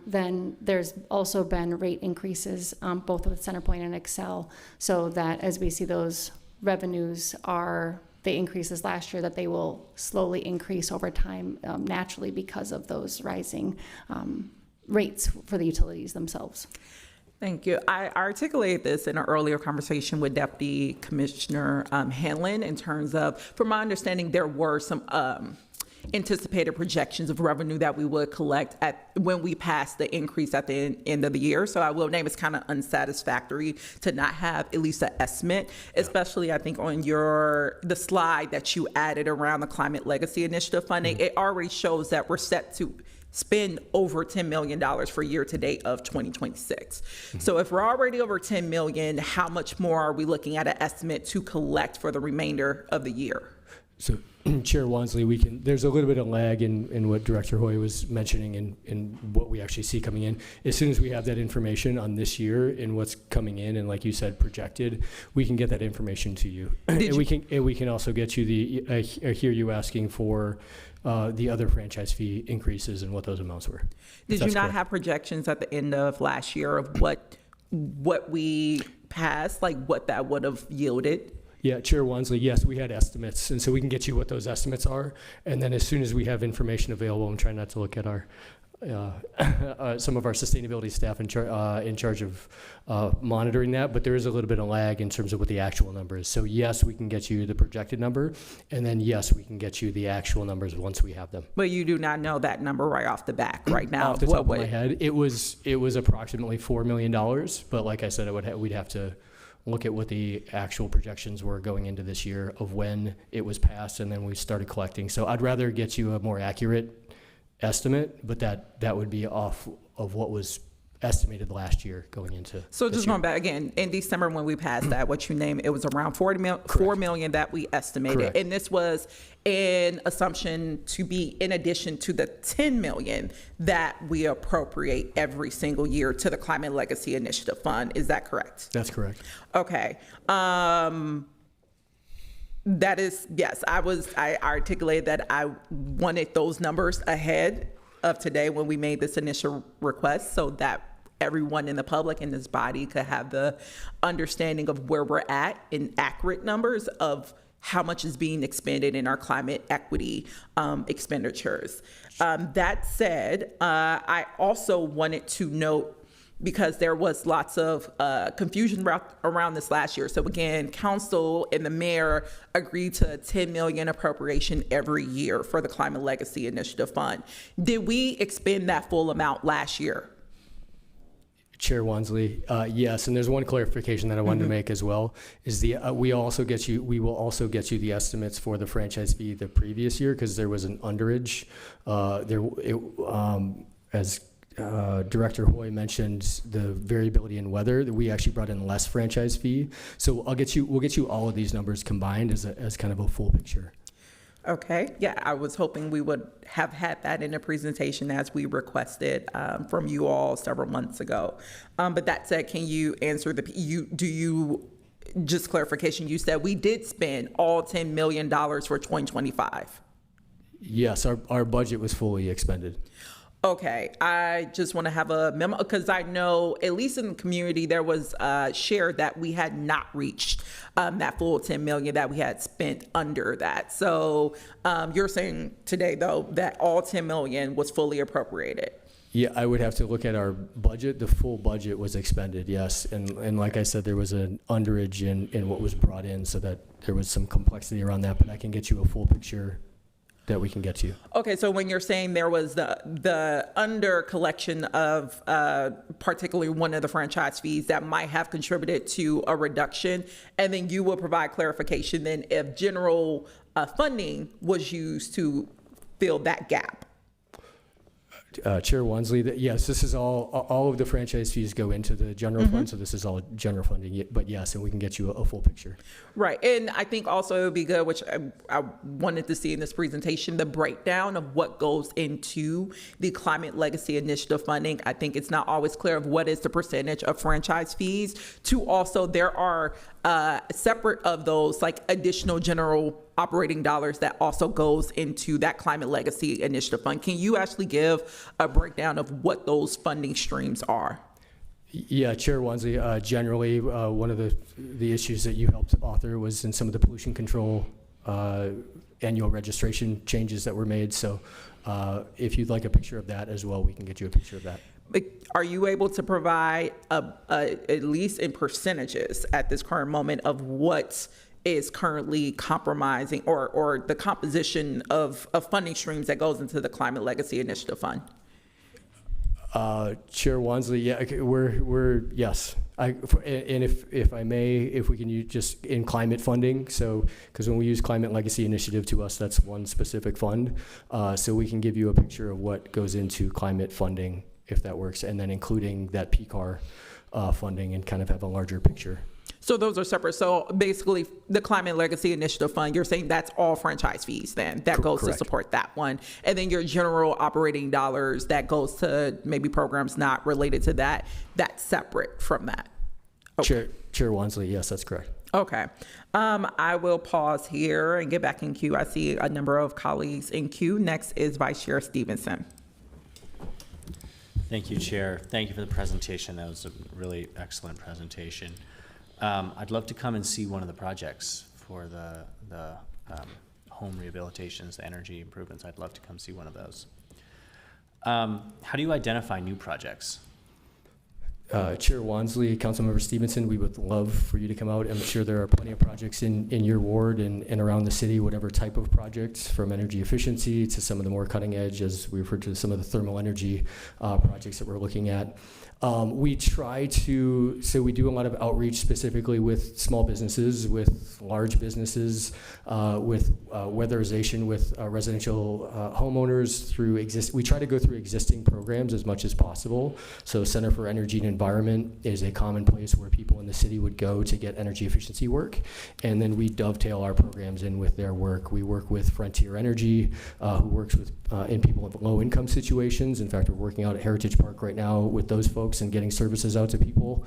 then there's also been rate increases both with CenterPoint and Excel, so that as we see those revenues are the increases last year, that they will slowly increase over time naturally because of those rising rates for the utilities themselves. Thank you. I articulated this in an earlier conversation with Deputy Commissioner Hanlon in terms of, from my understanding, there were some anticipated projections of revenue that we would collect when we pass the increase at the end of the year. So I will name it's kind of unsatisfactory to not have at least an estimate, especially I think on the slide that you added around the Climate Legacy Initiative funding. It already shows that we're set to spend over $10 million for year to date of 2026. So if we're already over 10 million, how much more are we looking at an estimate to collect for the remainder of the year? So, Chair Wansley, there's a little bit of lag in what Director Hoy was mentioning and what we actually see coming in. As soon as we have that information on this year and what's coming in, and like you said, projected, we can get that information to you. And we can also get you I hear you asking for the other franchise fee increases and what those amounts were. Did you not have projections at the end of last year of what we passed, like what that would have yielded? Yeah, Chair Wansley, yes, we had estimates, and so we can get you what those estimates are. And then as soon as we have information available, I'm trying not to look at our some of our sustainability staff in charge of monitoring that, but there is a little bit of lag in terms of what the actual number is. So yes, we can get you the projected number, and then yes, we can get you the actual numbers once we have them. But you do not know that number right off the bat right now. Off the top of my head, it was approximately $4 million, but like I said, we'd have to look at what the actual projections were going into this year of when it was passed, and then we started collecting. So I'd rather get you a more accurate estimate, but that would be off of what was estimated last year going into So just going back again, in December when we passed that, what you named, it was around 4 million that we estimated. Correct. And this was an assumption to be in addition to the 10 million that we appropriate every single year to the Climate Legacy Initiative Fund. Is that correct? That's correct. Okay. That is, yes, I articulated that I wanted those numbers ahead of today when we made this initial request, so that everyone in the public in this body could have the understanding of where we're at in accurate numbers of how much is being expended in our climate equity expenditures. That said, I also wanted to note, because there was lots of confusion around this last year. So again, council and the mayor agreed to a 10 million appropriation every year for the Climate Legacy Initiative Fund. Did we expend that full amount last year? Chair Wansley, yes, and there's one clarification that I wanted to make as well, is we will also get you the estimates for the franchise fee the previous year, because there was an underage. As Director Hoy mentioned, the variability in weather, that we actually brought in less franchise fee. So we'll get you all of these numbers combined as kind of a full picture. Okay, yeah, I was hoping we would have had that in a presentation as we requested from you all several months ago. But that said, can you answer just clarification, you said we did spend all $10 million for 2025? Yes, our budget was fully expended. Okay, I just want to have a memo because I know, at least in the community, there was shared that we had not reached that full 10 million that we had spent under that. So you're saying today, though, that all 10 million was fully appropriated. Yeah, I would have to look at our budget. The full budget was expended, yes. And like I said, there was an underage in what was brought in, so that there was some complexity around that, but I can get you a full picture that we can get to you. Okay, so when you're saying there was the under collection of particularly one of the franchise fees that might have contributed to a reduction, and then you will provide clarification then if general funding was used to fill that gap. Chair Wansley, yes, this is all of the franchise fees go into the general fund, so this is all general funding, but yes, and we can get you a full picture. Right, and I think also it would be good, which I wanted to see in this presentation, the breakdown of what goes into the Climate Legacy Initiative funding. I think it's not always clear of what is the percentage of franchise fees to also, there are separate of those, like additional general operating dollars that also goes into that Climate Legacy Initiative fund. Can you actually give a breakdown of what those funding streams are? Yeah, Chair Wansley, generally, one of the issues that you helped author was in some of the pollution control annual registration changes that were made. So if you'd like a picture of that as well, we can get you a picture of that. But are you able to provide at least in percentages at this current moment of what is currently compromising or the composition of funding streams that goes into the Climate Legacy Initiative Fund? Chair Wansley, yeah, okay, we're yes. And if I may, if we can use just in climate funding, so because when we use Climate Legacy Initiative, to us that's one specific fund, so we can give you a picture of what goes into climate funding if that works, and then including that PCAR funding and kind of have a larger picture. So those are separate. So basically, the Climate Legacy Initiative Fund, you're saying that's all franchise fees then that goes Correct. to support that one. And then your general operating dollars that goes to maybe programs not related to that, that's separate from that. Okay. Chair Wansley, yes, that's correct. Okay. I will pause here and get back in queue. I see a number of colleagues in queue. Next is Vice Chair Stevenson. Thank you, Chair. Thank you for the presentation. That was a really excellent presentation. I'd love to come and see one of the projects for the home rehabilitations, the energy improvements. I'd love to come see one of those. How do you identify new projects? Chair Wansley, Councilmember Stevenson, we would love for you to come out. I'm sure there are plenty of projects in your ward and around the city, whatever type of projects, from energy efficiency to some of the more cutting edge, as we refer to some of the thermal energy projects that we're looking at. We try to, so we do a lot of outreach specifically with small businesses, with large businesses, with weatherization, with residential homeowners through we try to go through existing programs as much as possible. So Center for Energy and Environment is a common place where people in the city would go to get energy efficiency work. And then we dovetail our programs in with their work. We work with Frontier Energy, who works with in people in low income situations. In fact, we're working out at Heritage Park right now with those folks and getting services out to people.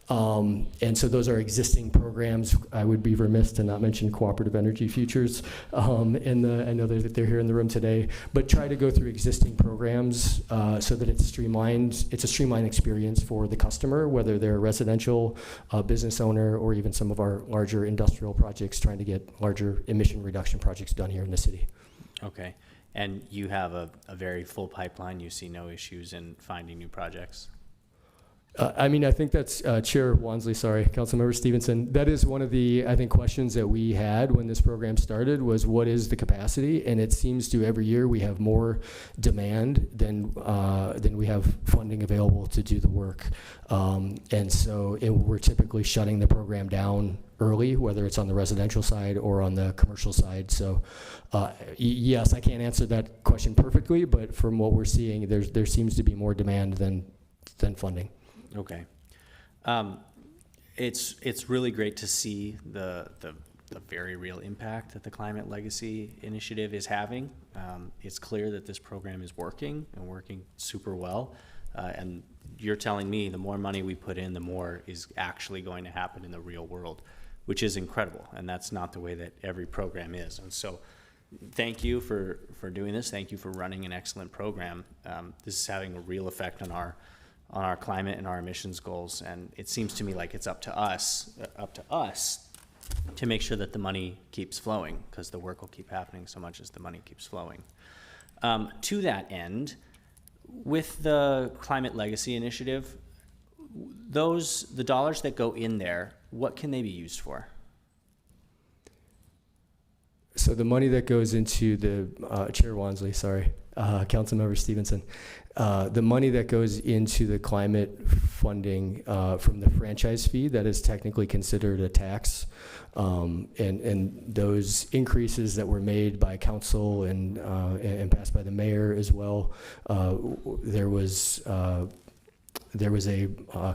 And so those are existing programs. I would be remiss to not mention Cooperative Energy Futures. I know that they're here in the room today, but try to go through existing programs so that it's streamlined. It's a streamlined experience for the customer, whether they're a residential business owner or even some of our larger industrial projects trying to get larger emission reduction projects done here in the city. Okay. And you have a very full pipeline. You see no issues in finding new projects? I mean, I think that's Chair Wansley, sorry, Councilmember Stevenson. That is one of the, I think, questions that we had when this program started was what is the capacity? And it seems to every year we have more demand than we have funding available to do the work. And so we're typically shutting the program down early, whether it's on the residential side or on the commercial side. So yes, I can't answer that question perfectly, but from what we're seeing, there seems to be more demand than funding. Okay. It's really great to see the very real impact that the Climate Legacy Initiative is having. It's clear that this program is working and working super well. And you're telling me the more money we put in, the more is actually going to happen in the real world, which is incredible. And that's not the way that every program is. And so thank you for doing this. Thank you for running an excellent program. This is having a real effect on our climate and our emissions goals, and it seems to me like it's up to us to make sure that the money keeps flowing, because the work will keep happening so much as the money keeps flowing. To that end, with the Climate Legacy Initiative, the dollars that go in there, what can they be used for? So the money that goes into the, Chair Wansley, sorry, Councilmember Stevenson, the money that goes into the climate funding from the franchise fee, that is technically considered a tax. And those increases that were made by council and passed by the mayor as well, there was a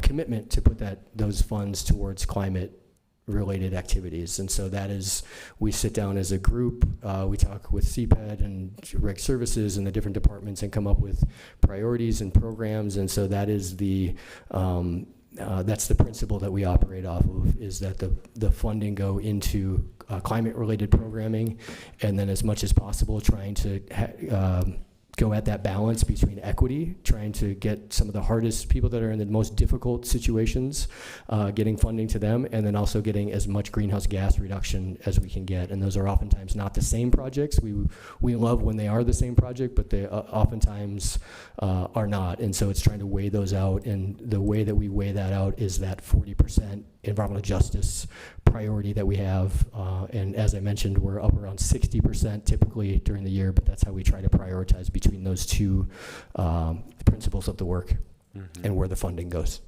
commitment to put those funds towards climate related activities. And so that is, we sit down as a group, we talk with CPED and Reg Services and the different departments and come up with priorities and programs. And so that is that's the principle that we operate off of, is that the funding go into climate related programming, and then as much as possible trying to go at that balance between equity, trying to get some of the hardest people that are in the most difficult situations, getting funding to them, and then also getting as much greenhouse gas reduction as we can get. And those are oftentimes not the same projects. We love when they are the same project, but they oftentimes are not. And so it's trying to weigh those out. And the way that we weigh that out is that 40% environmental justice priority that we have. And as I mentioned, we're up around 60% typically during the year, but that's how we try to prioritize between those two principles of the work and where the funding goes.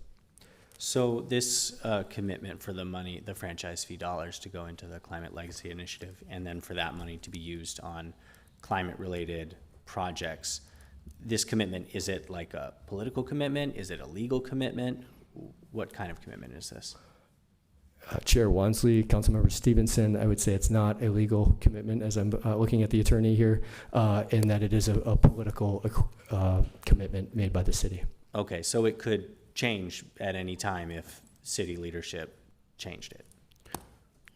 So this commitment for the money, the franchise fee dollars to go into the Climate Legacy Initiative, and then for that money to be used on climate-related projects, this commitment, is it like a political commitment? Is it a legal commitment? What kind of commitment is this? Chair Wansley, Councilmember Stevenson, I would say it's not a legal commitment, as I'm looking at the attorney here, and that it is a political commitment made by the city. Okay, so it could change at any time if city leadership changed it.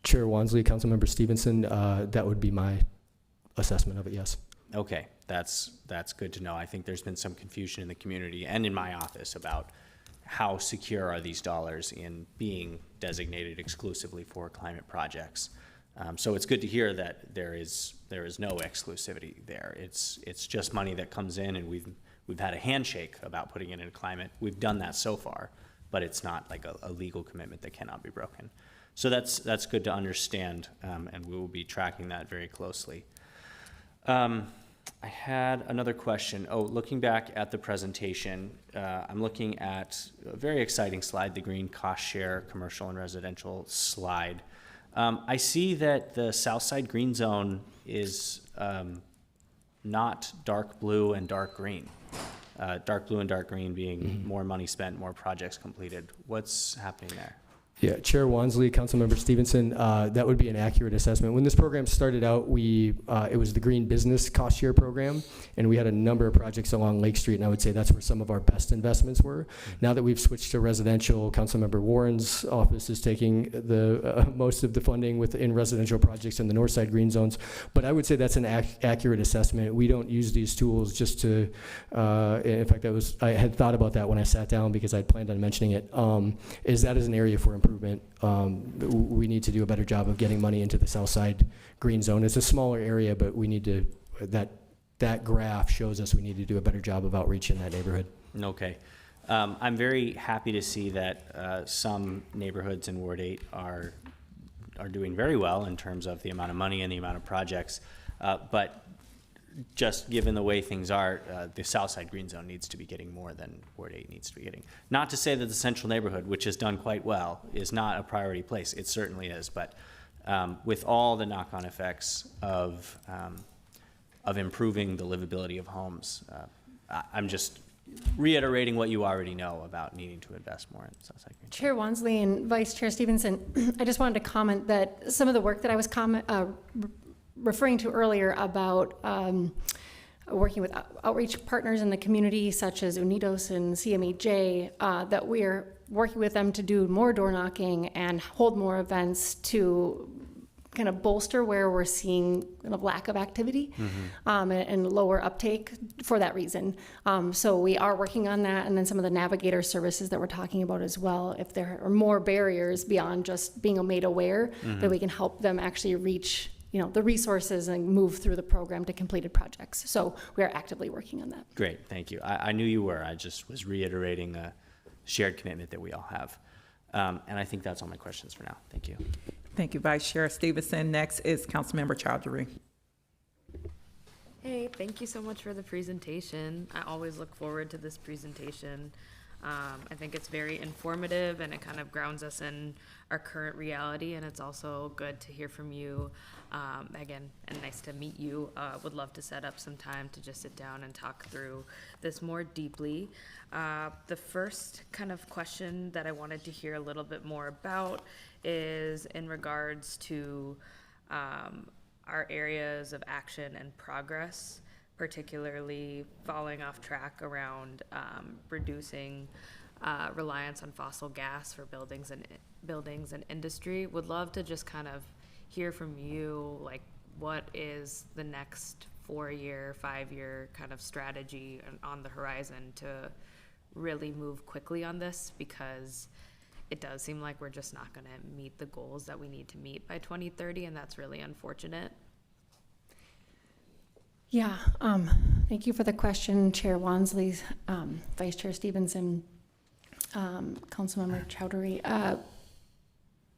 Chair Wansley, Councilmember Stevenson, that would be my assessment of it, yes. Okay, that's good to know. I think there's been some confusion in the community and in my office about how secure are these dollars in being designated exclusively for climate projects. So it's good to hear that there is no exclusivity there. It's just money that comes in, and we've had a handshake about putting it in climate. We've done that so far, but it's not like a legal commitment that cannot be broken. So that's good to understand, and we will be tracking that very closely. I had another question. Looking back at the presentation, I'm looking at a very exciting slide, the green cost share commercial and residential slide. I see that the Southside Green Zone is not dark blue and dark green. Dark blue and dark green being more money spent, more projects completed. What's happening there? Yeah, Chair Wansley, Councilmember Stevenson, that would be an accurate assessment. When this program started out, it was the Green Business Cost Share Program, and we had a number of projects along Lake Street, and I would say that's where some of our best investments were. Now that we've switched to residential, Councilmember Warren's office is taking the most of the funding in residential projects in the north side green zones, but I would say that's an accurate assessment. We don't use these tools just to, in fact, I had thought about that when I sat down because I planned on mentioning it, is that is an area for improvement. We need to do a better job of getting money into the south side green zone. It's a smaller area, but we need to, that graph shows us we need to do a better job of outreach in that neighborhood. Okay. I'm very happy to see that some neighborhoods in Ward 8 are doing very well in terms of the amount of money and the amount of projects, but just given the way things are, the Southside Green Zone needs to be getting more than Ward 8 needs to be getting. Not to say that the central neighborhood, which has done quite well, is not a priority place. It certainly is, but with all the knock-on effects of improving the livability of homes, I'm just reiterating what you already know about needing to invest more in Southside Green Zone. Chair Wansley and Vice Chair Stevenson, I just wanted to comment that some of the work that I was referring to earlier about working with outreach partners in the community, such as Unidos and CMEJ, that we're working with them to do more door knocking and hold more events to kind of bolster where we're seeing kind of lack of activity and lower uptake for that reason. So we are working on that, and then some of the navigator services that we're talking about as well. If there are more barriers beyond just being made aware, that we can help them actually reach the resources and move through the program to completed projects. So we are actively working on that. Great, thank you. I knew you were. I just was reiterating a shared commitment that we all have. And I think that's all my questions for now. Thank you. Thank you, Vice Chair Stevenson. Next is Councilmember Chowdhury. Hey, thank you so much for the presentation. I always look forward to this presentation. I think it's very informative and it kind of grounds us in our current reality, and it's also good to hear from you, Megan, and nice to meet you. Would love to set up some time to just sit down and talk through this more deeply. The first kind of question that I wanted to hear a little bit more about is in regards to our areas of action and progress, particularly falling off track around reducing reliance on fossil gas for buildings and industry. Would love to just kind of hear from you, like, what is the next 4-year, 5-year kind of strategy on the horizon to really move quickly on this, because it does seem like we're just not going to meet the goals that we need to meet by 2030, and that's really unfortunate. Yeah, thank you for the question, Chair Wansley, Vice Chair Stevenson, Councilmember Chowdhury.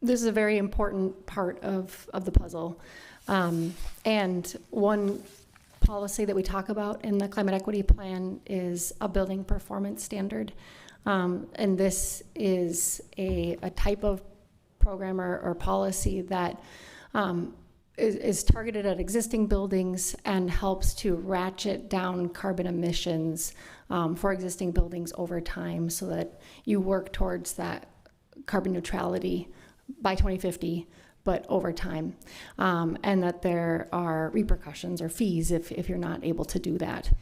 This is a very important part of the puzzle. And one policy that we talk about in the climate equity plan is a building performance standard. And this is a type of program or policy that is targeted at existing buildings and helps to ratchet down carbon emissions for existing buildings over time, so that you work towards that carbon neutrality by 2050, but over time, and that there are repercussions or fees if you're not able to do that.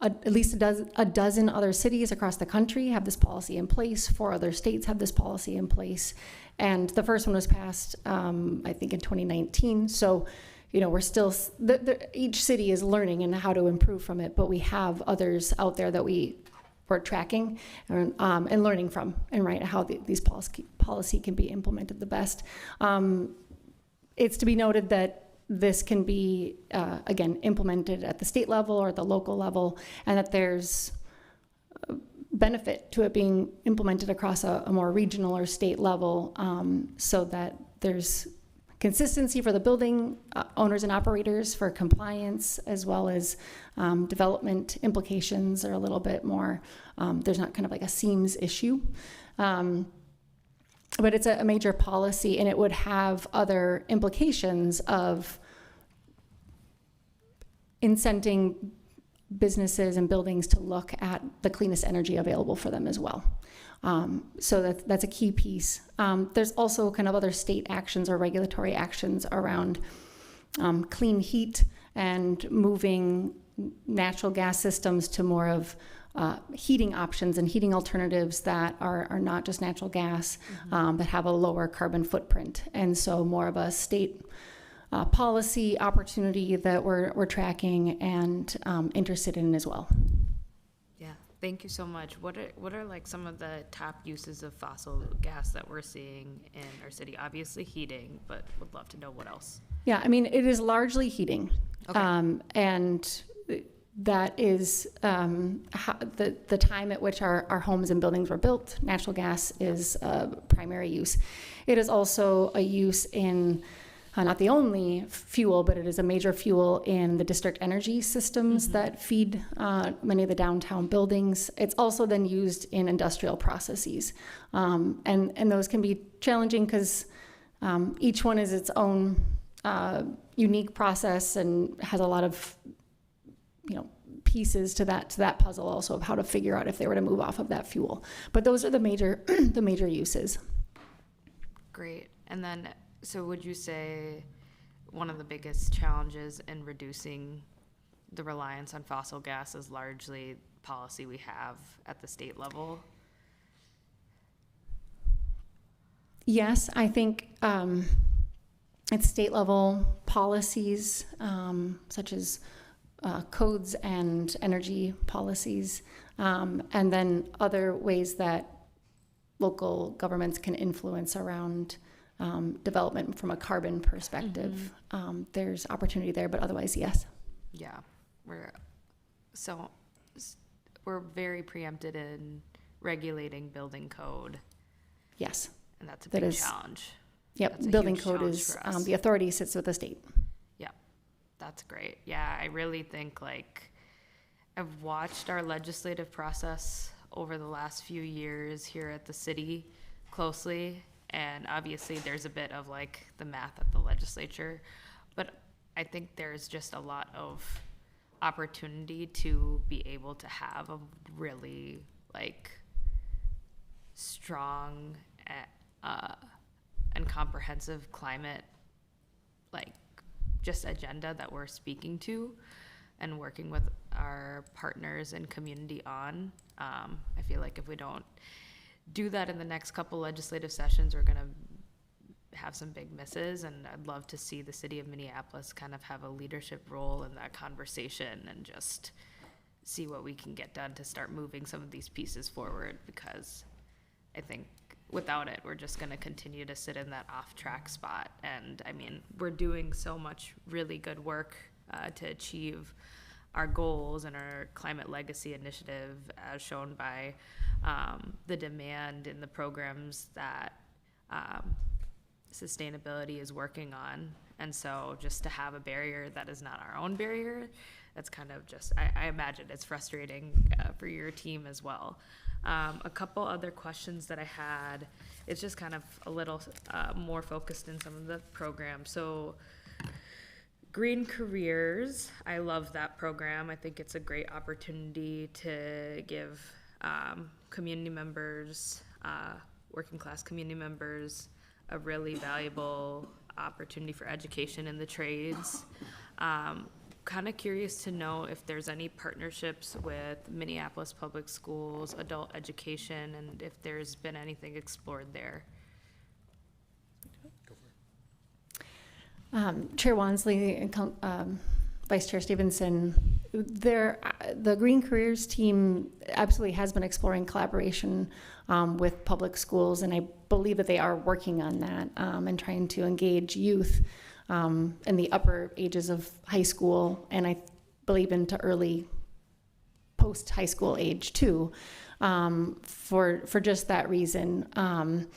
At least a dozen other cities across the country have this policy in place. 4 other states have this policy in place. And the first one was passed, I think, in 2019. So, we're still, each city is learning and how to improve from it, but we have others out there that we're tracking and learning from, and how these policy can be implemented the best. It's to be noted that this can be, again, implemented at the state level or the local level, and that there's benefit to it being implemented across a more regional or state level, so that there's consistency for the building owners and operators for compliance, as well as development implications are a little bit more, there's not kind of like a seams issue. But it's a major policy, and it would have other implications of incenting businesses and buildings to look at the cleanest energy available for them as well. So that's a key piece. There's also kind of other state actions or regulatory actions around clean heat and moving natural gas systems to more of heating options and heating alternatives that are not just natural gas, but have a lower carbon footprint. And so more of a state policy opportunity that we're tracking and interested in as well. Yeah, thank you so much. What are like some of the top uses of fossil gas that we're seeing in our city? Obviously heating, but would love to know what else. Yeah, I mean, it is largely heating. Okay. And that is the time at which our homes and buildings were built. Natural gas is a primary use. It is also a use in, not the only fuel, but it is a major fuel in the district energy systems that feed many of the downtown buildings. It's also then used in industrial processes. And those can be challenging because each one is its own unique process and has a lot of pieces to that puzzle also of how to figure out if they were to move off of that fuel. But those are the major the major uses. Great. And then, so would you say one of the biggest challenges in reducing the reliance on fossil gas is largely policy we have at the state level? Yes, I think it's state level policies, such as codes and energy policies, and then other ways that local governments can influence around development from a carbon perspective. There's opportunity there, but otherwise, yes. Yeah, we're so we're very preempted in regulating building code, Yes. and that's a That big is- challenge. Yep. That's a Building huge code challenge is, for us. the authority sits with the state. Yeah, that's great. Yeah, I really think like I've watched our legislative process over the last few years here at the city closely, and obviously there's a bit of like the math at the legislature, but I think there's just a lot of opportunity to be able to have a really like strong and comprehensive climate like just agenda that we're speaking to and working with our partners and community on. I feel like if we don't do that in the next couple legislative sessions, we're gonna have some big misses, and I'd love to see the city of Minneapolis kind of have a leadership role in that conversation and just see what we can get done to start moving some of these pieces forward, because I think without it, we're just gonna continue to sit in that off-track spot. And I mean, we're doing so much really good work to achieve our goals and our climate legacy initiative, as shown by the demand in the programs that sustainability is working on. And so just to have a barrier that is not our own barrier, that's kind of just, I imagine it's frustrating for your team as well. A couple other questions that I had, it's just kind of a little more focused in some of the programs. So Green Careers, I love that program. I think it's a great opportunity to give community members, working class community members, a really valuable opportunity for education in the trades. Kind of curious to know if there's any partnerships with Minneapolis Public Schools, adult education, and if there's been anything explored there. Chair Wansley and Vice Chair Stevenson, the Green Careers team absolutely has been exploring collaboration with public schools, and I believe that they are working on that and trying to engage youth in the upper ages of high school, and I believe into early post-high school age too, for just that reason.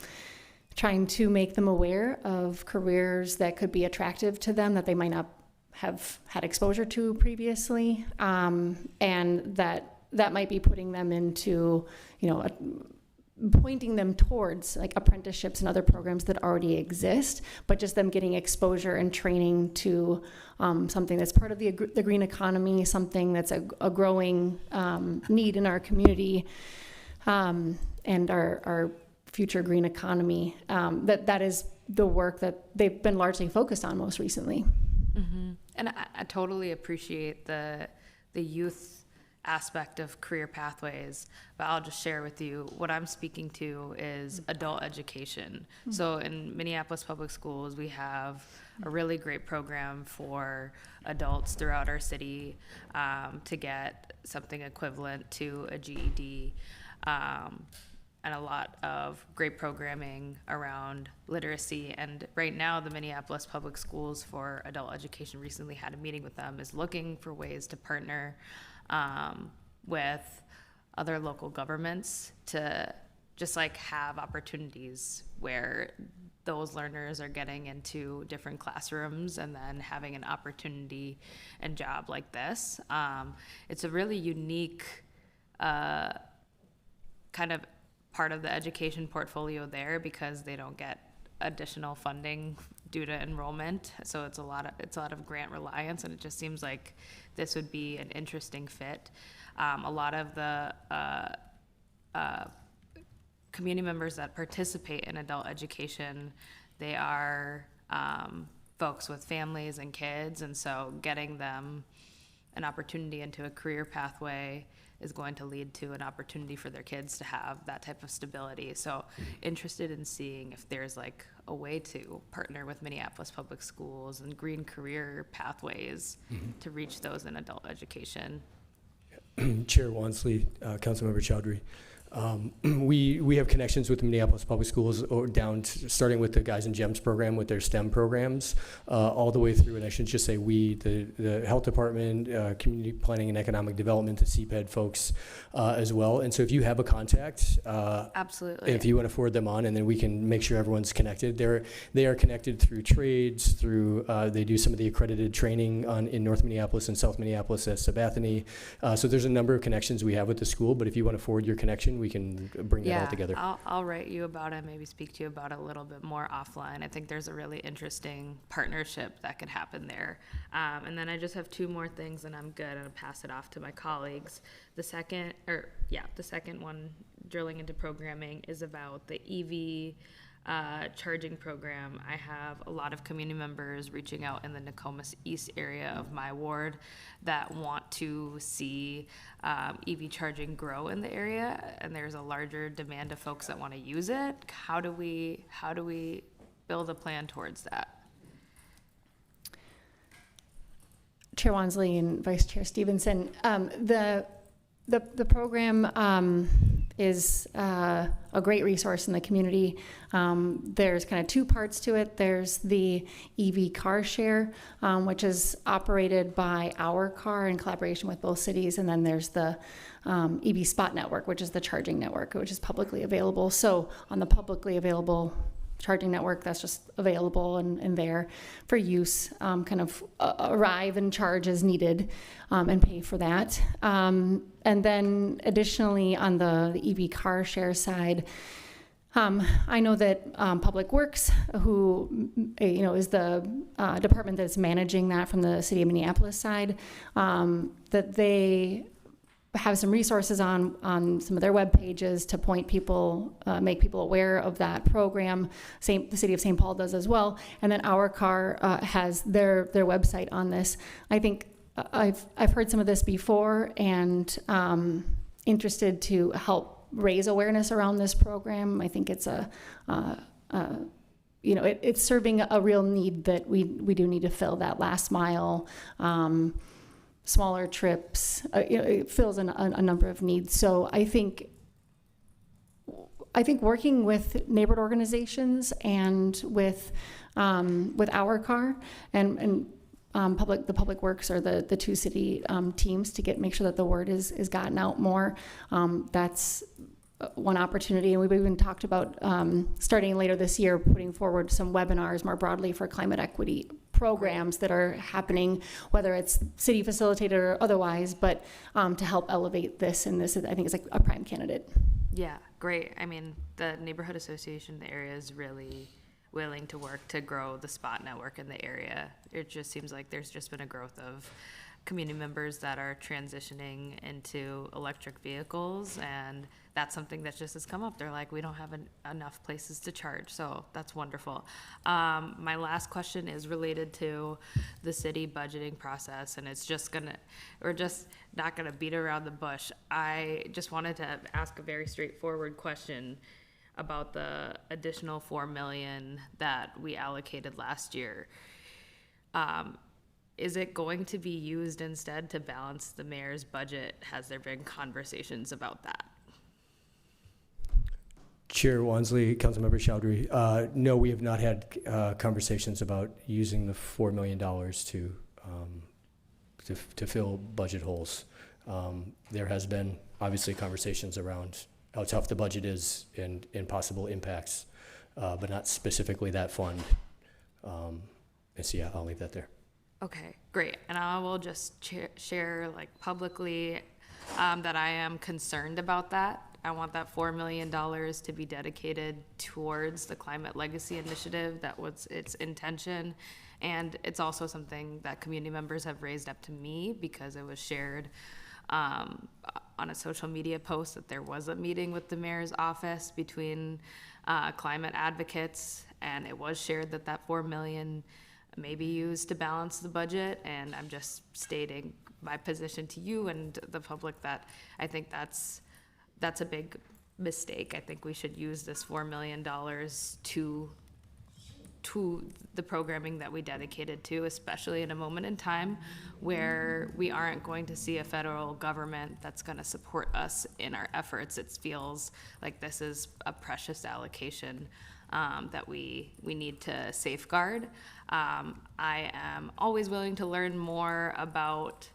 Trying to make them aware of careers that could be attractive to them that they might not have had exposure to previously, and that might be putting them into, pointing them towards like apprenticeships and other programs that already exist, but just them getting exposure and training to something that's part of the green economy, something that's a growing need in our community, and our future green economy. That is the work that they've been largely focused on most recently. Mm-hmm. And I totally appreciate the youth aspect of career pathways, but I'll just share with you what I'm speaking to is adult education. Mm-hmm. So in Minneapolis Public Schools, we have a really great program for adults throughout our city to get something equivalent to a GED. And a lot of great programming around literacy. And right now, the Minneapolis Public Schools for Adult Education recently had a meeting with them, is looking for ways to partner with other local governments to just like have opportunities where those learners are getting into different classrooms and then having an opportunity and job like this. It's a really unique kind of part of the education portfolio there, because they don't get additional funding due to enrollment, so it's a lot of grant reliance, and it just seems like this would be an interesting fit. A lot of the community members that participate in adult education, they are folks with families and kids, and so getting them an opportunity into a career pathway is going to lead to an opportunity for their kids to have that type of stability. So interested in seeing if there's like a way to partner with Minneapolis Public Schools and green career pathways to reach those in adult education. Chair Wansley, Councilmember Chowdhury. We have connections with the Minneapolis Public Schools starting with the Guys and Gems program with their STEM programs, all the way through, and I should just say the Health Department, Community Planning and Economic Development, the CPED folks as well. And so if you have a contact, Absolutely. if you want to forward them on, and then we can make sure everyone's connected. They are connected through trades, they do some of the accredited training in North Minneapolis and South Minneapolis at Sabathany. So there's a number of connections we have with the school, but if you want to forward your connection, we can bring that all together. I'll write you about it, maybe speak to you about it a little bit more offline. I think there's a really interesting partnership that could happen there. And then I just have two more things and I'm good. I'll pass it off to my colleagues. The second one, drilling into programming, is about the EV charging program. I have a lot of community members reaching out in the Nokomis East area of my ward that want to see EV charging grow in the area, and there's a larger demand of folks that want to use it. How do we build a plan towards that? Chair Wansley and Vice Chair Stevenson, the program is a great resource in the community. There's kind of two parts to it. There's the EV car share, which is operated by Our Car in collaboration with both cities, and then there's the EV Spot Network, which is the charging network, which is publicly available. So on the publicly available charging network, that's just available and there for use, kind of arrive and charge as needed, and pay for that. And then additionally on the EV car share side, I know that Public Works, who is the department that's managing that from the city of Minneapolis side, that they have some resources on some of their web pages to point people, make people aware of that program. The city of St. Paul does as well. And then Our Car has their website on this. I think I've heard some of this before and interested to help raise awareness around this program. I think it's it's serving a real need that we do need to fill, that last mile. Smaller trips, it fills a number of needs. So I think working with neighborhood organizations and with Our Car and the Public Works or the two city teams to make sure that the word is gotten out more. That's one opportunity, and we've even talked about starting later this year, putting forward some webinars more broadly for climate equity programs that are happening, whether it's city facilitated or otherwise, but to help elevate this. And this, I think, is like a prime candidate. Yeah, great. I mean, the neighborhood association in the area is really willing to work to grow the Spot network in the area. It just seems like there's just been a growth of community members that are transitioning into electric vehicles, and that's something that just has come up. They're like, we don't have enough places to charge, so that's wonderful. My last question is related to the city budgeting process, and we're just not gonna beat around the bush. I just wanted to ask a very straightforward question about the additional $4 million that we allocated last year. Is it going to be used instead to balance the mayor's budget? Has there been conversations about that? Chair Wansley, Councilmember Chowdhury, no, we have not had conversations about using the $4 million to fill budget holes. There has been obviously conversations around how tough the budget is and possible impacts, but not specifically that fund. And so yeah, I'll leave that there. Okay, great. And I will just share like publicly that I am concerned about that. I want that $4 million to be dedicated towards the Climate Legacy Initiative. That was its intention. And it's also something that community members have raised up to me because it was shared on a social media post that there was a meeting with the mayor's office between climate advocates, and it was shared that $4 million may be used to balance the budget. And I'm just stating my position to you and the public that I think that's a big mistake. I think we should use this $4 million to to the programming that we dedicated to, especially in a moment in time where we aren't going to see a federal government that's going to support us in our efforts. It feels like this is a precious allocation that we need to safeguard. I am always willing to learn more about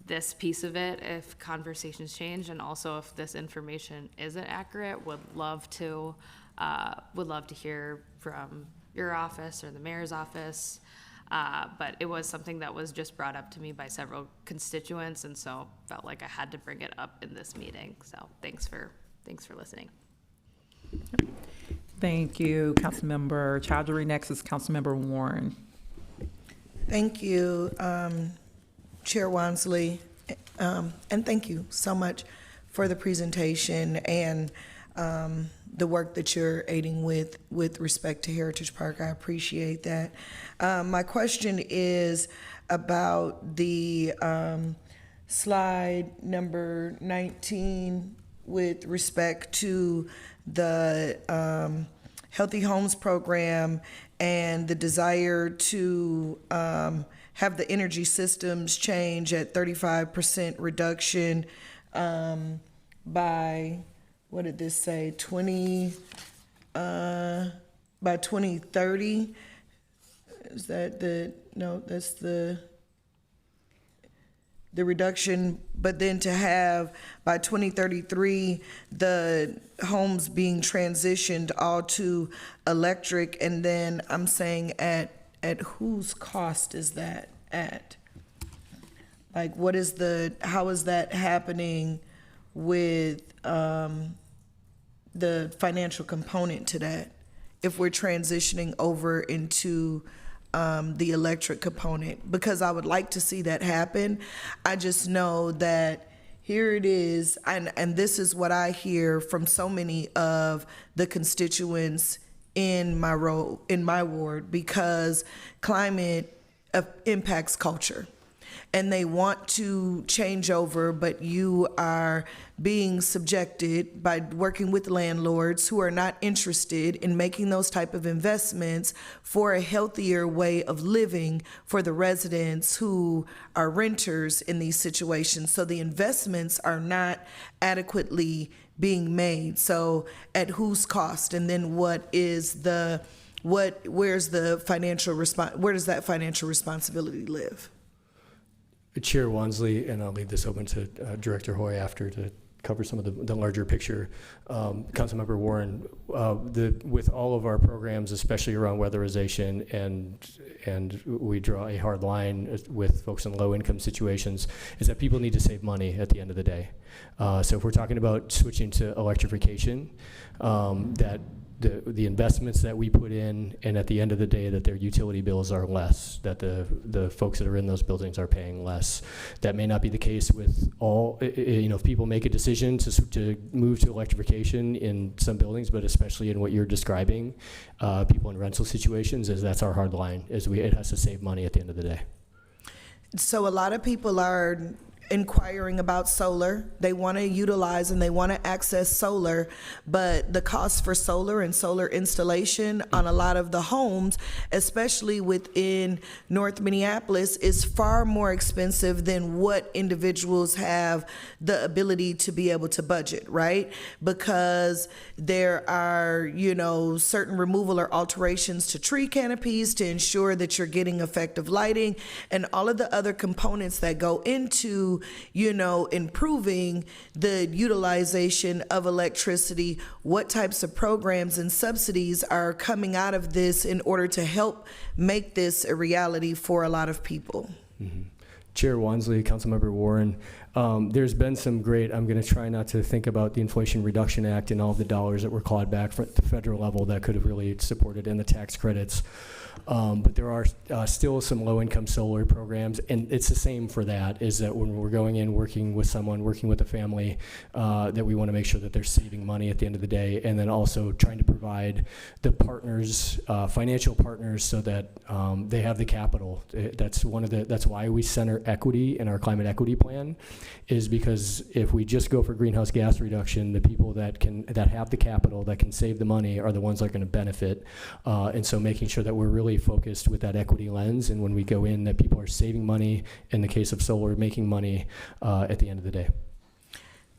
this piece of it if conversations change, and also if this information isn't accurate, would love to hear from your office or the mayor's office. But it was something that was just brought up to me by several constituents, and so felt like I had to bring it up in this meeting. So thanks for listening. Thank you, Councilmember Chowdhury. Next is Councilmember Warren. Thank you, Chair Wansley, and thank you so much for the presentation and the work that you're aiding with respect to Heritage Park. I appreciate that. My question is about the slide number 19 with respect to the Healthy Homes Program and the desire to have the energy systems change at 35% reduction by, what did this say, by 2030? Is that that's the reduction, but then to have by 2033 the homes being transitioned all to electric, and then I'm saying at whose cost is that at? Like, how is that happening with the financial component to that if we're transitioning over into the electric component? Because I would like to see that happen. I just know that here it is, and this is what I hear from so many of the constituents in my ward, because climate impacts culture. And they want to change over, but you are being subjected by working with landlords who are not interested in making those type of investments for a healthier way of living for the residents who are renters in these situations. So the investments are not adequately being made. So at whose cost? And then where's the financial where does that financial responsibility live? Chair Wansley, and I'll leave this open to Director Hoy after to cover some of the larger picture. Councilmember Warren, with all of our programs, especially around weatherization, and we draw a hard line with folks in low-income situations, is that people need to save money at the end of the day. So if we're talking about switching to electrification, that the investments that we put in, and at the end of the day that their utility bills are less, that the folks that are in those buildings are paying less. That may not be the case with all, if people make a decision to move to electrification in some buildings, but especially in what you're describing, people in rental situations, that's our hard line, it has to save money at the end of the day. So a lot of people are inquiring about solar. They want to utilize and they want to access solar, but the cost for solar and solar installation on a lot of the homes, especially within North Minneapolis, is far more expensive than what individuals have the ability to be able to budget, right? Because there are, certain removal or alterations to tree canopies to ensure that you're getting effective lighting, and all of the other components that go into improving the utilization of electricity. What types of programs and subsidies are coming out of this in order to help make this a reality for a lot of people? Mm-hmm. Chair Wansley, Councilmember Warren, there's been some great, I'm going to try not to think about the Inflation Reduction Act and all of the dollars that were clawed back from the federal level that could have really supported, and the tax credits. But there are still some low-income solar programs, and it's the same for that, is that when we're going in, working with someone, working with a family, that we want to make sure that they're saving money at the end of the day, and then also trying to provide the partners, financial partners, so that they have the capital. That's why we center equity in our climate equity plan, is because if we just go for greenhouse gas reduction, the people that have the capital, that can save the money, are the ones that are going to benefit. And so making sure that we're really focused with that equity lens, and when we go in, that people are saving money, in the case of solar, making money at the end of the day.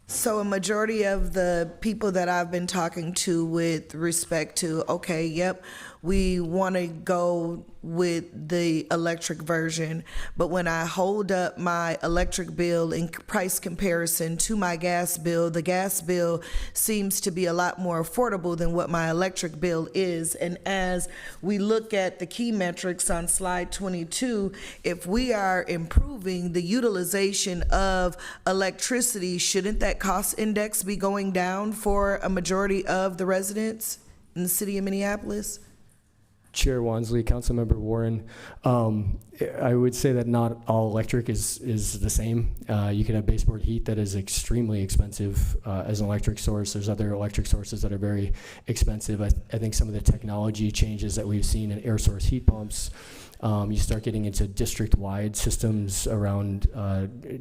So a majority of the people that I've been talking to with respect to, okay, yep, we want to go with the electric version, but when I hold up my electric bill in price comparison to my gas bill, the gas bill seems to be a lot more affordable than what my electric bill is. And as we look at the key metrics on slide 22, if we are improving the utilization of electricity, shouldn't that cost index be going down for a majority of the residents in the city of Minneapolis? Chair Wansley, Councilmember Warren, I would say that not all electric is the same. You can have baseboard heat that is extremely expensive as an electric source. There's other electric sources that are very expensive. I think some of the technology changes that we've seen in air source heat pumps, you start getting into district-wide systems around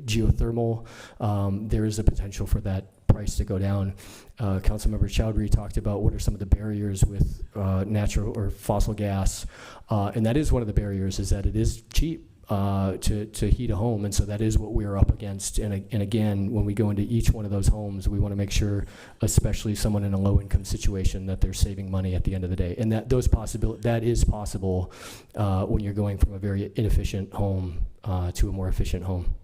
geothermal, there is a potential for that price to go down. Councilmember Chowdhury talked about what are some of the barriers with natural or fossil gas, and that is one of the barriers, is that it is cheap to heat a home, and so that is what we're up against. And again, when we go into each one of those homes, we want to make sure, especially someone in a low-income situation, that they're saving money at the end of the day, and that is possible when you're going from a very inefficient home to a more efficient home.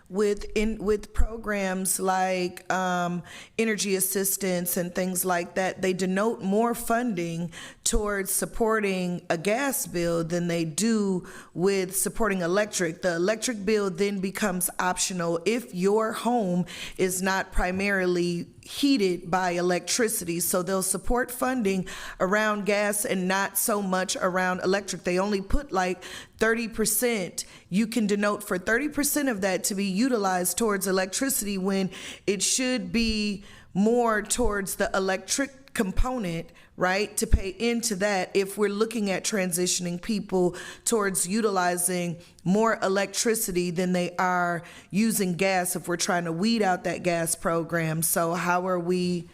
With programs like energy assistance and things like that, they denote more funding towards supporting a gas bill than they do with supporting electric. The electric bill then becomes optional if your home is not primarily heated by electricity. So they'll support funding around gas and not so much around electric. They only put like 30%. You can denote for 30% of that to be utilized towards electricity, when it should be more towards the electric component, right, to pay into that if we're looking at transitioning people towards utilizing more electricity than they are using gas, if we're trying to weed out that gas program. So how are we,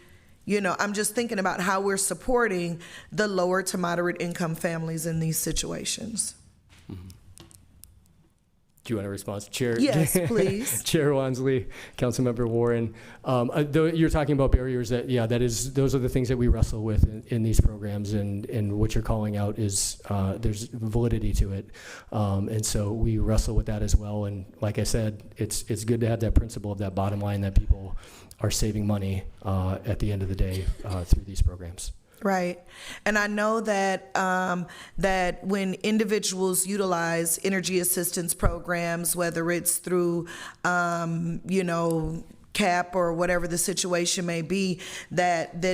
I'm just thinking about how we're supporting the lower to moderate income families in these situations. Mm-hmm. Do you want to respond, Chair? Yes, please. Chair Wansley, Councilmember Warren. You're talking about barriers those are the things that we wrestle with in these programs, and what you're calling out is there's validity to it. And so we wrestle with that as well. And like I said, it's good to have that principle of that bottom line, that people are saving money at the end of the day through these programs. Right. And I know that that when individuals utilize energy assistance programs, whether it's through, CAP or whatever the situation may be, that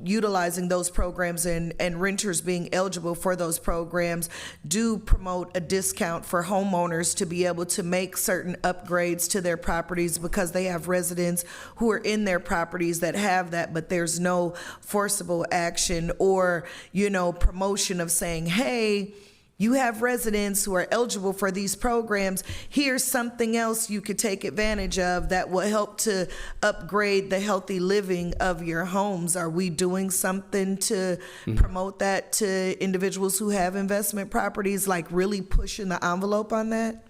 utilizing those programs and renters being eligible for those programs do promote a discount for homeowners to be able to make certain upgrades to their properties, because they have residents who are in their properties that have that, but there's no forcible action or, promotion of saying, hey, you have residents who are eligible for these programs. Here's something else you could take advantage of that will help to upgrade the healthy living of your homes. Are we doing something to promote that to individuals who have investment properties, like really pushing the envelope on that?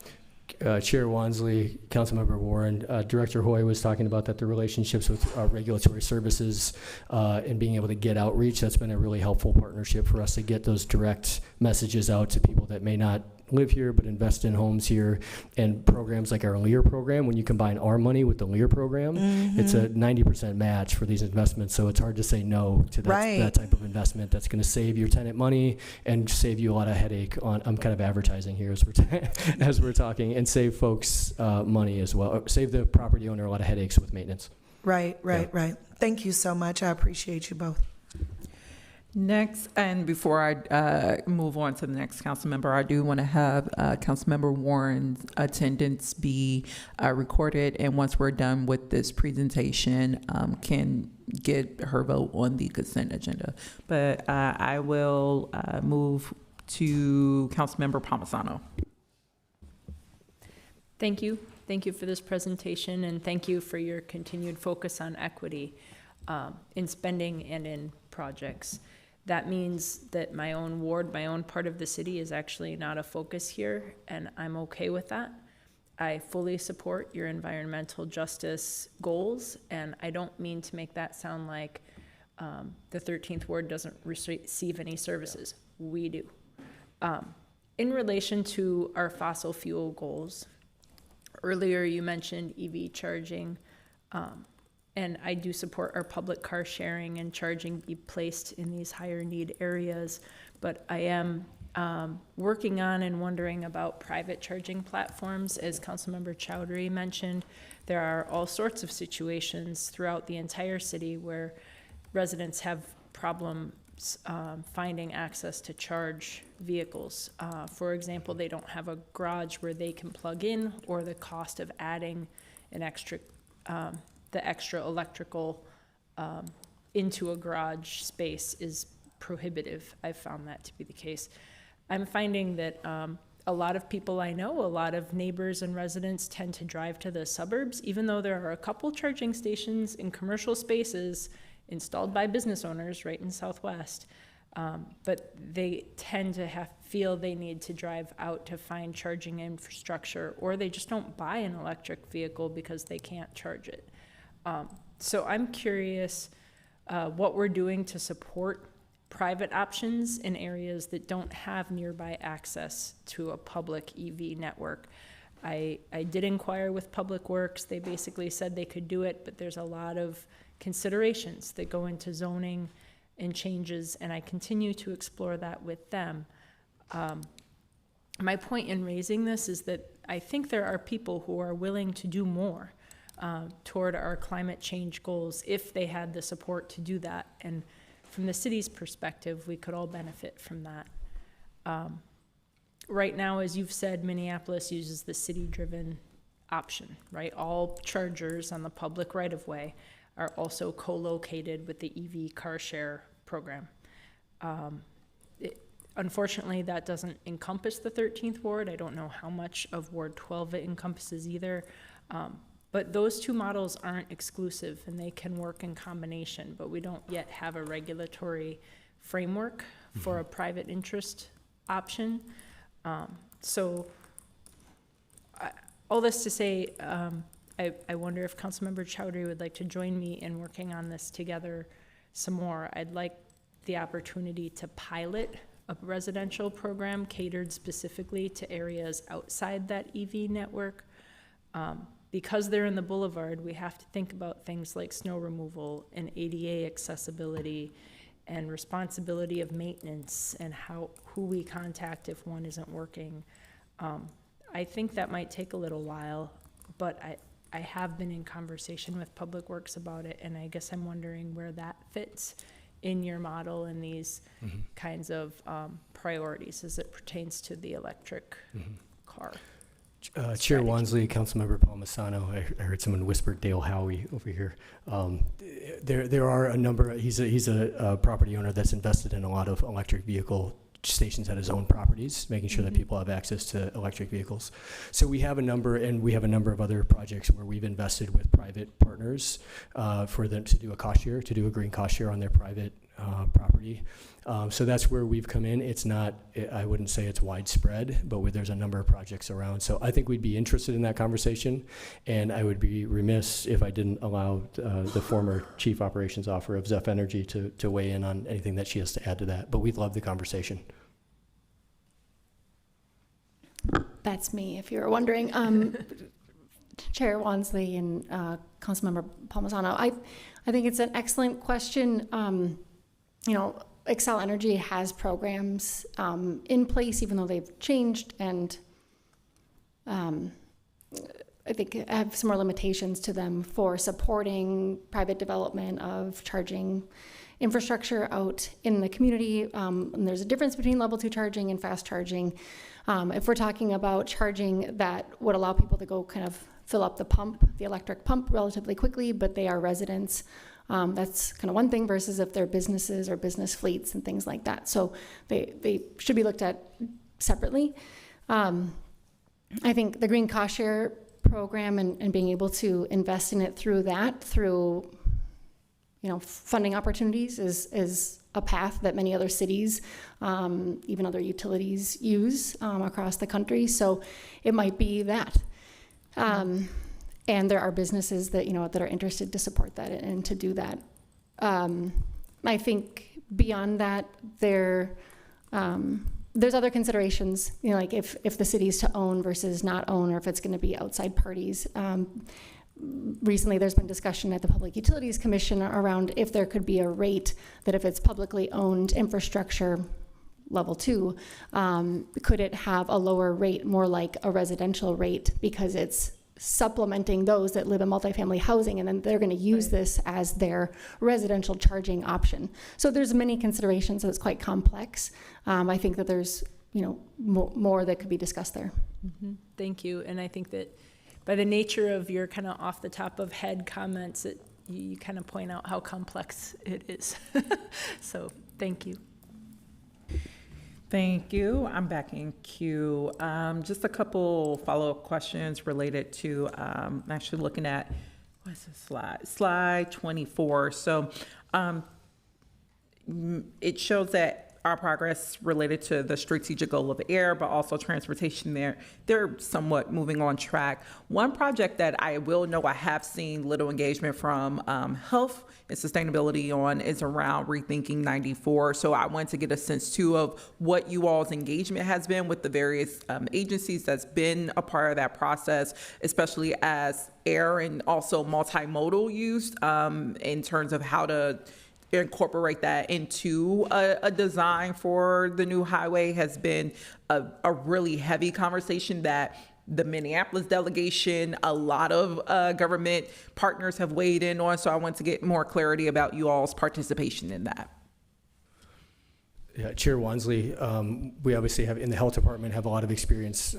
Chair Wansley, Councilmember Warren, Director Hoy was talking about that, the relationships with regulatory services and being able to get outreach. That's been a really helpful partnership for us to get those direct messages out to people that may not live here but invest in homes here. And programs like our LEAR program, when you combine our money with the LEAR program, it's a 90% match for these investments. So it's hard to say no to that type of investment that's going to save your tenant money and save you a lot of headache on, I'm kind of advertising here as we're talking, and save folks money as well, or save the property owner a lot of headaches with maintenance. Right. Thank you so much. I appreciate you both. Next, and before I move on to the next council member, I do want to have Councilmember Warren's attendance be recorded, and once we're done with this presentation, can get her vote on the consent agenda. But I will move to Councilmember Palmisano. Thank you. Thank you for this presentation, and thank you for your continued focus on equity in spending and in projects. That means that my own ward, my own part of the city is actually not a focus here, and I'm okay with that. I fully support your environmental justice goals, and I don't mean to make that sound like the 13th ward doesn't receive any services. We do. In relation to our fossil fuel goals, earlier you mentioned EV charging, and I do support our public car sharing and charging be placed in these higher need areas, but I am working on and wondering about private charging platforms. As Councilmember Chowdhury mentioned, there are all sorts of situations throughout the entire city where residents have problems finding access to charge vehicles. For example, they don't have a garage where they can plug in, or the cost of adding an extra the extra electrical into a garage space is prohibitive. I've found that to be the case. I'm finding that a lot of people I know, a lot of neighbors and residents tend to drive to the suburbs, even though there are a couple charging stations in commercial spaces installed by business owners right in Southwest. But they tend to feel they need to drive out to find charging infrastructure, or they just don't buy an electric vehicle because they can't charge it. So I'm curious what we're doing to support private options in areas that don't have nearby access to a public EV network. I did inquire with Public Works. They basically said they could do it, but there's a lot of considerations that go into zoning and changes, and I continue to explore that with them. My point in raising this is that I think there are people who are willing to do more toward our climate change goals if they had the support to do that. And from the city's perspective, we could all benefit from that. Right now, as you've said, Minneapolis uses the city-driven option, right? All chargers on the public right-of-way are also co-located with the EV car share program. Unfortunately, that doesn't encompass the 13th ward. I don't know how much of Ward 12 it encompasses either. But those two models aren't exclusive, and they can work in combination, but we don't yet have a regulatory framework for a private interest option. So all this to say, I wonder if Councilmember Chowdhury would like to join me in working on this together some more. I'd like the opportunity to pilot a residential program catered specifically to areas outside that EV network. Because they're in the boulevard, we have to think about things like snow removal and ADA accessibility and responsibility of maintenance and who we contact if one isn't working. I think that might take a little while, but I have been in conversation with Public Works about it, and I guess I'm wondering where that fits in your model and these kinds of priorities as it pertains to the electric car. Chair Wansley, Councilmember Palmisano, I heard someone whisper Dale Howie over here. There are a number, he's a property owner that's invested in a lot of electric vehicle stations at his own properties, making sure that people have access to electric vehicles. So we have a number, and we have a number of other projects where we've invested with private partners for them to do a cost share, to do a green cost share on their private property. So that's where we've come in. It's not, I wouldn't say it's widespread, but there's a number of projects around. So I think we'd be interested in that conversation, and I would be remiss if I didn't allow the former Chief Operations Officer of Zeph Energy to weigh in on anything that she has to add to that. But we'd love the conversation. That's me, if you're wondering. Chair Wansley and Councilmember Palmisano, I think it's an excellent question. You know, Excel Energy has programs in place, even though they've changed, and I think have some more limitations to them for supporting private development of charging infrastructure out in the community. And there's a difference between level 2 charging and fast charging. If we're talking about charging that would allow people to go kind of fill up the electric pump relatively quickly, but they are residents, that's kind of one thing versus if they're businesses or business fleets and things like that. So they should be looked at separately. I think the Green Cost Share program and being able to invest in it through funding opportunities is a path that many other cities, even other utilities use across the country. So it might be that. And there are businesses that, that are interested to support that and to do that. I think beyond that, there's other considerations, like if the city's to own versus not own, or if it's going to be outside parties. Recently, there's been discussion at the Public Utilities Commission around if there could be a rate that if it's publicly owned infrastructure, level 2, could it have a lower rate, more like a residential rate, because it's supplementing those that live in multifamily housing, and then they're going to use this as their residential charging option. So there's many considerations, so it's quite complex. I think that there's more that could be discussed there. Mm-hmm. Thank you. And I think that by the nature of your kind of off the top of head comments, that you kind of point out how complex it is. So thank you. Thank you. I'm back in queue. Just a couple follow-up questions related to actually looking at, what's the slide? Slide 24. So it shows that our progress related to the strategic goal of air, but also transportation they're somewhat moving on track. One project that I will know I have seen little engagement from health and sustainability on is around Rethinking 94. So I want to get a sense too of what you all's engagement has been with the various agencies that's been a part of that process, especially as air and also multimodal use in terms of how to incorporate that into a design for the new highway has been a really heavy conversation that the Minneapolis delegation, a lot of government partners have weighed in on. So I want to get more clarity about you all's participation in that. Yeah, Chair Wansley, we obviously have in the health department have a lot of experience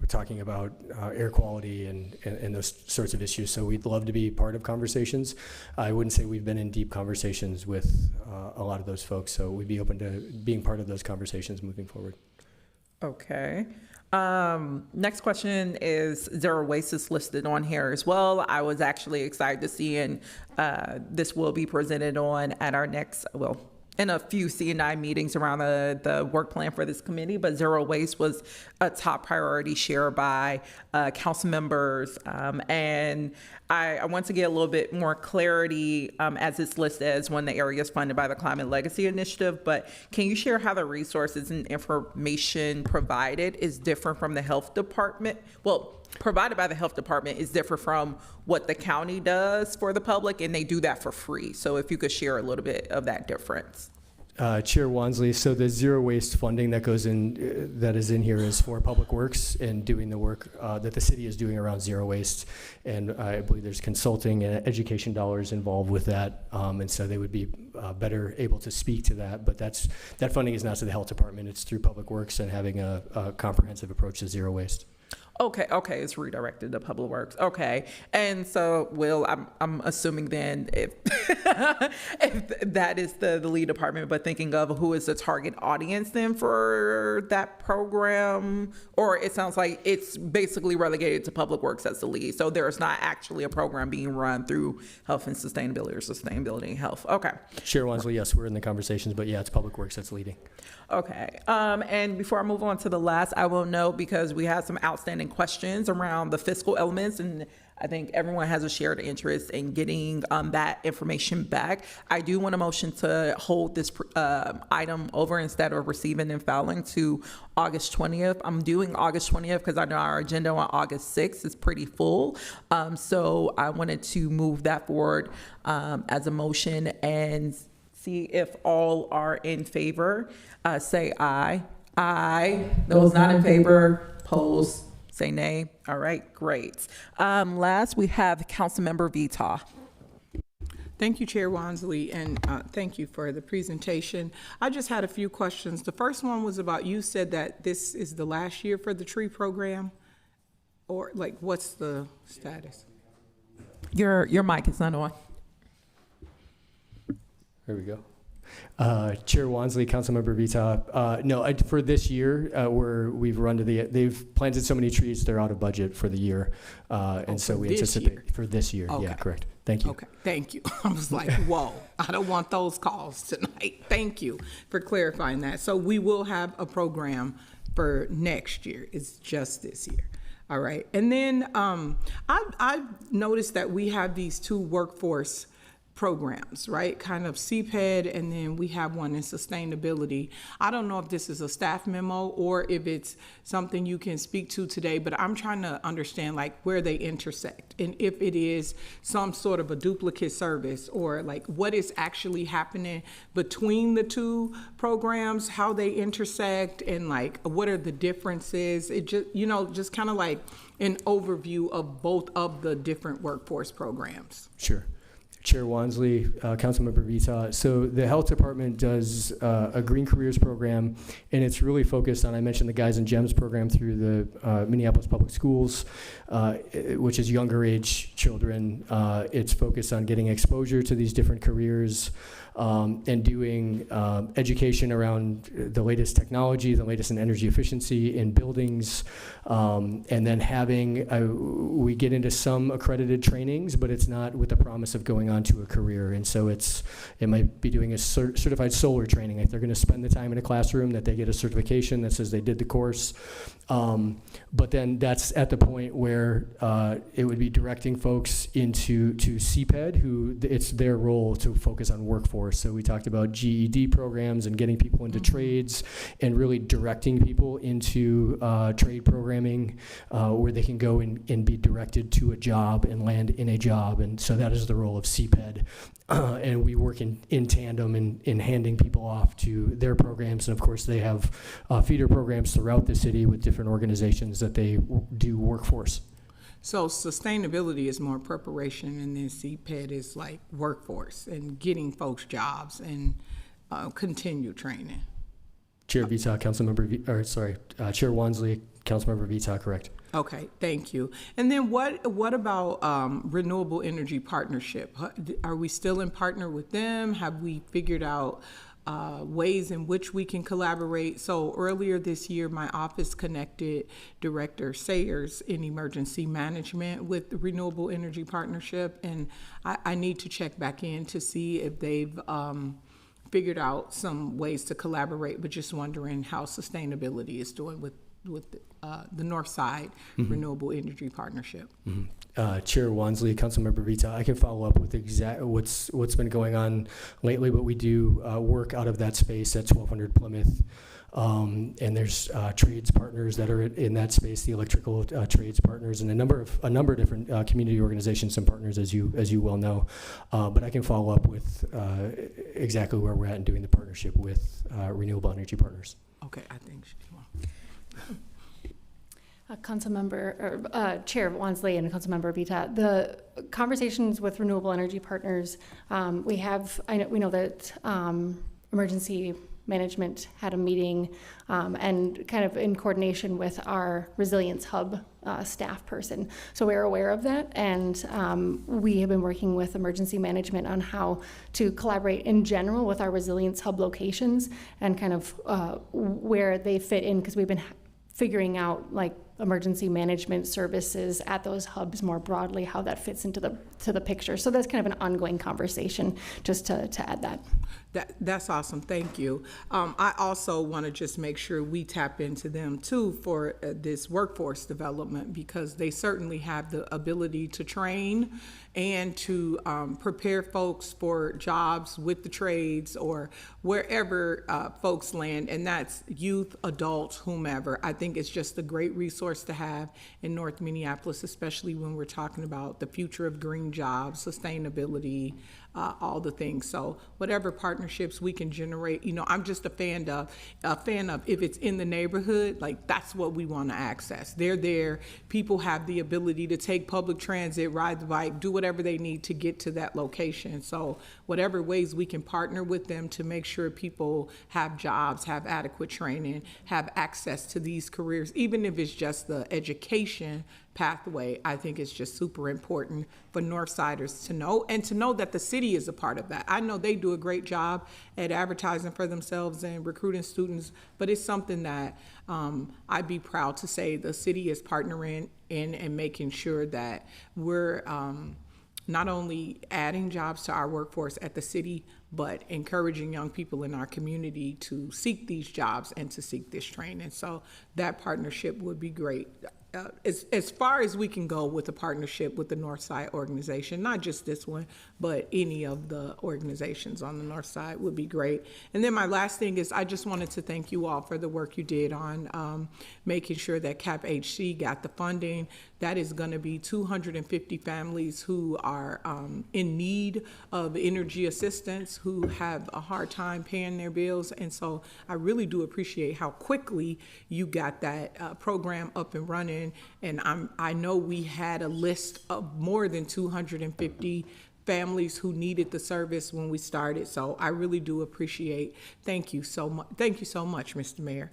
talking about air quality and those sorts of issues. So we'd love to be part of conversations. I wouldn't say we've been in deep conversations with a lot of those folks. So we'd be open to being part of those conversations moving forward. Okay. Next question is zero waste is listed on here as well. I was actually excited to see, and this will be presented on at our next, in a few C&I meetings around the work plan for this committee, but zero waste was a top priority shared by council members. And I want to get a little bit more clarity as it's listed as one of the areas funded by the Climate Legacy Initiative, but can you share how the resources and information provided is different from the health department? Well, provided by the health department is different from what the county does for the public, and they do that for free. So if you could share a little bit of that difference. Chair Wansley, so the zero waste funding that goes in, that is in here is for public works and doing the work that the city is doing around zero waste. And I believe there's consulting and education dollars involved with that. And so they would be better able to speak to that. But that funding is not to the health department. It's through public works and having a comprehensive approach to zero waste. Okay, it's redirected to Public Works. Okay, and so, Will, I'm assuming then if if that is the lead department, but thinking of who is the target audience then for that program, or it sounds like it's basically relegated to Public Works as the lead. So there's not actually a program being run through Health and Sustainability or Sustainability and Health. Okay. Chair Wansley, yes, we're in the conversations, but yeah, it's Public Works that's leading. Okay, and before I move on to the last, I will note, because we had some outstanding questions around the fiscal elements, and I think everyone has a shared interest in getting that information back. I do want a motion to hold this item over instead of receiving and filing to August 20th. I'm doing August 20th because I know our agenda on August 6th is pretty full. So I wanted to move that forward as a motion and see if all are in favor. Say aye. Aye. Those not in favor, pose, say nay. All right, great. Last, we have Councilmember Vita. Thank you, Chair Wansley, and thank you for the presentation. I just had a few questions. The first one was about, you said that this is the last year for the tree program, or like, what's the status? Your mic is not on. There we go. Chair Wansley, Councilmember Vita. No, for this year, we've run to they've planted so many trees, they're out of budget for the year. And so we anticipate year. for this year. Okay. Yeah, correct. Thank you. Okay, thank you. I was like, whoa, I don't want those calls tonight. Thank you for clarifying that. So we will have a program for next year. It's just this year. All right. And then I've noticed that we have these two workforce programs, right? Kind of CPED, and then we have one in sustainability. I don't know if this is a staff memo or if it's something you can speak to today, but I'm trying to understand like where they intersect and if it is some sort of a duplicate service or like what is actually happening between the two programs, how they intersect, and like what are the differences. It just, just kind of like an overview of both of the different workforce programs. Sure. Chair Wansley, Councilmember Vita. So the health department does a Green Careers program, and it's really focused on, I mentioned the Guys and Gems program through the Minneapolis Public Schools, which is younger age children. It's focused on getting exposure to these different careers and doing education around the latest technology, the latest in energy efficiency in buildings, and then having, we get into some accredited trainings, but it's not with the promise of going on to a career. And so it might be doing a certified solar training. Like they're going to spend the time in a classroom that they get a certification that says they did the course. But then that's at the point where it would be directing folks into CPED, who it's their role to focus on workforce. So we talked about GED programs and getting people into trades and really directing people into trade programming where they can go and be directed to a job and land in a job. And so that is the role of CPED. And we work in tandem in handing people off to their programs. And of course, they have feeder programs throughout the city with different organizations that they do workforce. So sustainability is more preparation, and then CPED is like workforce and getting folks jobs and continue training. Chair Vita, Chair Wansley, Councilmember Vita, correct. Okay, thank you. And then what about renewable energy partnership? Are we still in partner with them? Have we figured out ways in which we can collaborate? So earlier this year, my office connected Director Sayers in emergency management with the Renewable Energy Partnership, and I need to check back in to see if they've figured out some ways to collaborate, but just wondering how sustainability is doing with the North Side Renewable Energy Partnership. Chair Wansley, Councilmember Vita, I can follow up with what's been going on lately, but we do work out of that space at 1200 Plymouth. And there's trades partners that are in that space, the electrical trades partners, and a number of different community organizations and partners, as you well know. But I can follow up with exactly where we're at in doing the partnership with renewable energy partners. Okay, I think she will. Chair Wansley and Councilmember Vita, the conversations with renewable energy partners, we know that emergency management had a meeting and kind of in coordination with our Resilience Hub staff person. So we're aware of that, and we have been working with emergency management on how to collaborate in general with our Resilience Hub locations and kind of where they fit in, because we've been figuring out like emergency management services at those hubs more broadly, how that fits into the picture. So that's kind of an ongoing conversation, just to add that. That's awesome, thank you. I also want to just make sure we tap into them too for this workforce development, because they certainly have the ability to train and to prepare folks for jobs with the trades or wherever folks land, and that's youth, adults, whomever. I think it's just a great resource resource to have in North Minneapolis, especially when we're talking about the future of green jobs, sustainability, all the things. So whatever partnerships we can generate, I'm just a fan of if it's in the neighborhood, like that's what we want to access. They're there. People have the ability to take public transit, ride the bike, do whatever they need to get to that location. So whatever ways we can partner with them to make sure people have jobs, have adequate training, have access to these careers, even if it's just the education pathway, I think it's just super important for Northsiders to know, and to know that the city is a part of that. I know they do a great job at advertising for themselves and recruiting students, but it's something that I'd be proud to say the city is partnering in and making sure that we're not only adding jobs to our workforce at the city, but encouraging young people in our community to seek these jobs and to seek this training. So that partnership would be great. As far as we can go with a partnership with the Northside organization, not just this one, but any of the organizations on the North Side would be great. And then my last thing is I just wanted to thank you all for the work you did on making sure that CAP-HC got the funding. That is going to be 250 families who are in need of energy assistance, who have a hard time paying their bills. And so I really do appreciate how quickly you got that program up and running. And I know we had a list of more than 250 families who needed the service when we started. So I really do appreciate, thank you so much, Mr. Mayor.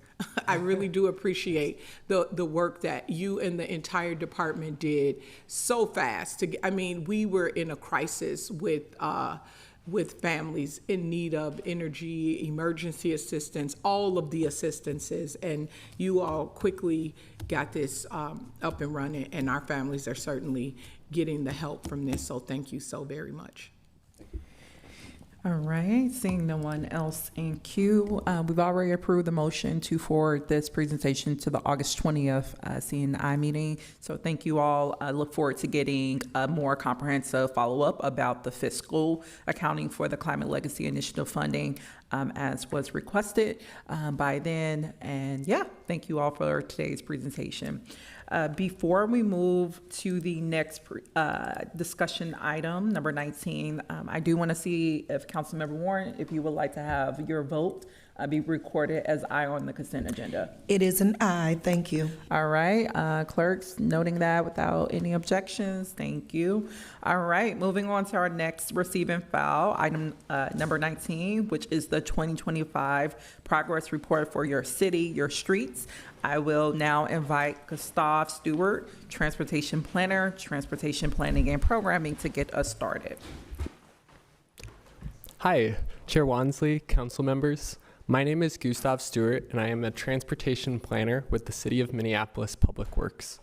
I really do appreciate the work that you and the entire department did so fast. We were in a crisis with families in need of energy, emergency assistance, all of the assistances, and you all quickly got this up and running, and our families are certainly getting the help from this, so thank you so very much. All right, seeing no one else in queue, we've already approved the motion to forward this presentation to the August 20th CNI meeting. So thank you all. I look forward to getting a more comprehensive follow-up about the fiscal accounting for the Climate Legacy Initiative funding as was requested by then. And yeah, thank you all for today's presentation. Before we move to the next discussion item, number 19, I do want to see if Councilmember Warren, if you would like to have your vote be recorded as aye on the consent agenda. It is an aye, thank you. All right, clerks noting that without any objections, thank you. All right, moving on to our next receive and file, item number 19, which is the 2025 progress report for your city, your streets. I will now invite Gustav Stewart, Transportation Planner, Transportation Planning and Programming, to get us started. Hi, Chair Wansley, council members. My name is Gustav Stewart, and I am a transportation planner with the City of Minneapolis Public Works.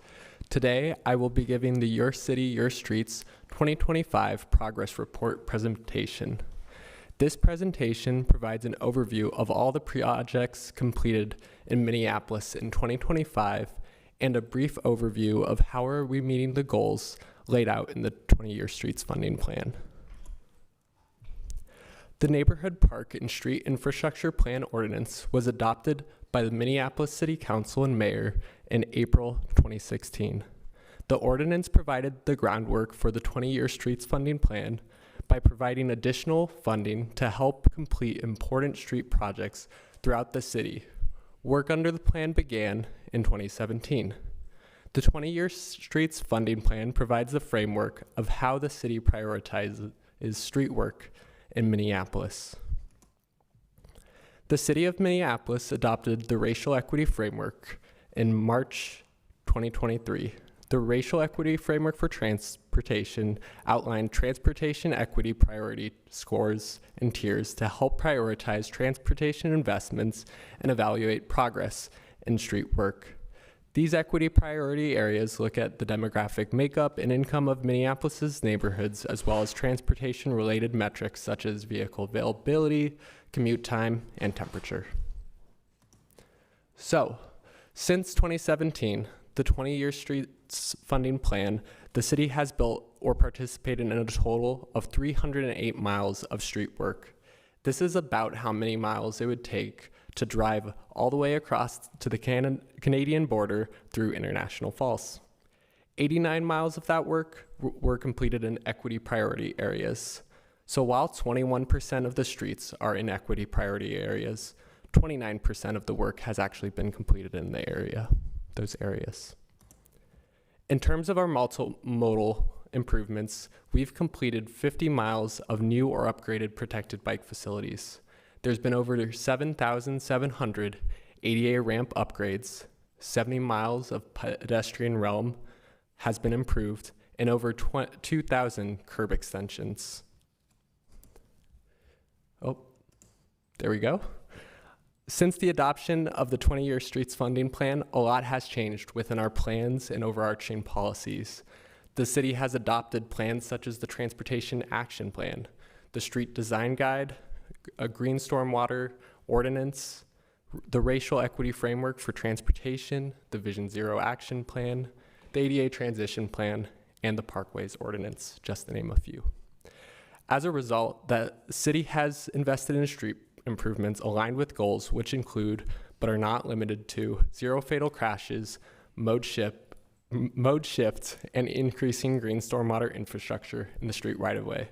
Today, I will be giving the Your City, Your Streets 2025 Progress Report presentation. This presentation provides an overview of all the projects completed in Minneapolis in 2025 and a brief overview of how are we meeting the goals laid out in the 20-year Streets Funding Plan. The Neighborhood Park and Street Infrastructure Plan Ordinance was adopted by the Minneapolis City Council and Mayor in April 2016. The ordinance provided the groundwork for the 20-year Streets Funding Plan by providing additional funding to help complete important street projects throughout the city. Work under the plan began in 2017. The 20-year Streets Funding Plan provides the framework of how the city prioritizes street work in Minneapolis. The City of Minneapolis adopted the Racial Equity Framework in March 2023. The Racial Equity Framework for Transportation outlined transportation equity priority scores and tiers to help prioritize transportation investments and evaluate progress in street work. These equity priority areas look at the demographic makeup and income of Minneapolis's neighborhoods, as well as transportation-related metrics such as vehicle availability, commute time, and temperature. So, since 2017, the 20-year Streets Funding Plan, the city has built or participated in a total of 308 miles of street work. This is about how many miles it would take to drive all the way across to the Canadian border through International Falls. 89 miles of that work were completed in equity priority areas. So while 21% of the streets are in equity priority areas, 29% of the work has actually been completed in those areas. In terms of our multimodal improvements, we've completed 50 miles of new or upgraded protected bike facilities. There's been over 7,700 ADA ramp upgrades, 70 miles of pedestrian realm has been improved, and over 2,000 curb extensions. Oh, there we go. Since the adoption of the 20-year streets funding plan, a lot has changed within our plans and overarching policies. The city has adopted plans such as the Transportation Action Plan, the Street Design Guide, a Green Stormwater Ordinance, the Racial Equity Framework for Transportation, the Vision Zero Action Plan, the ADA Transition Plan, and the Parkways Ordinance, just to name a few. As a result, the city has invested in street improvements aligned with goals which include, but are not limited to, zero fatal crashes, mode shift, and increasing green stormwater infrastructure in the street right-of-way.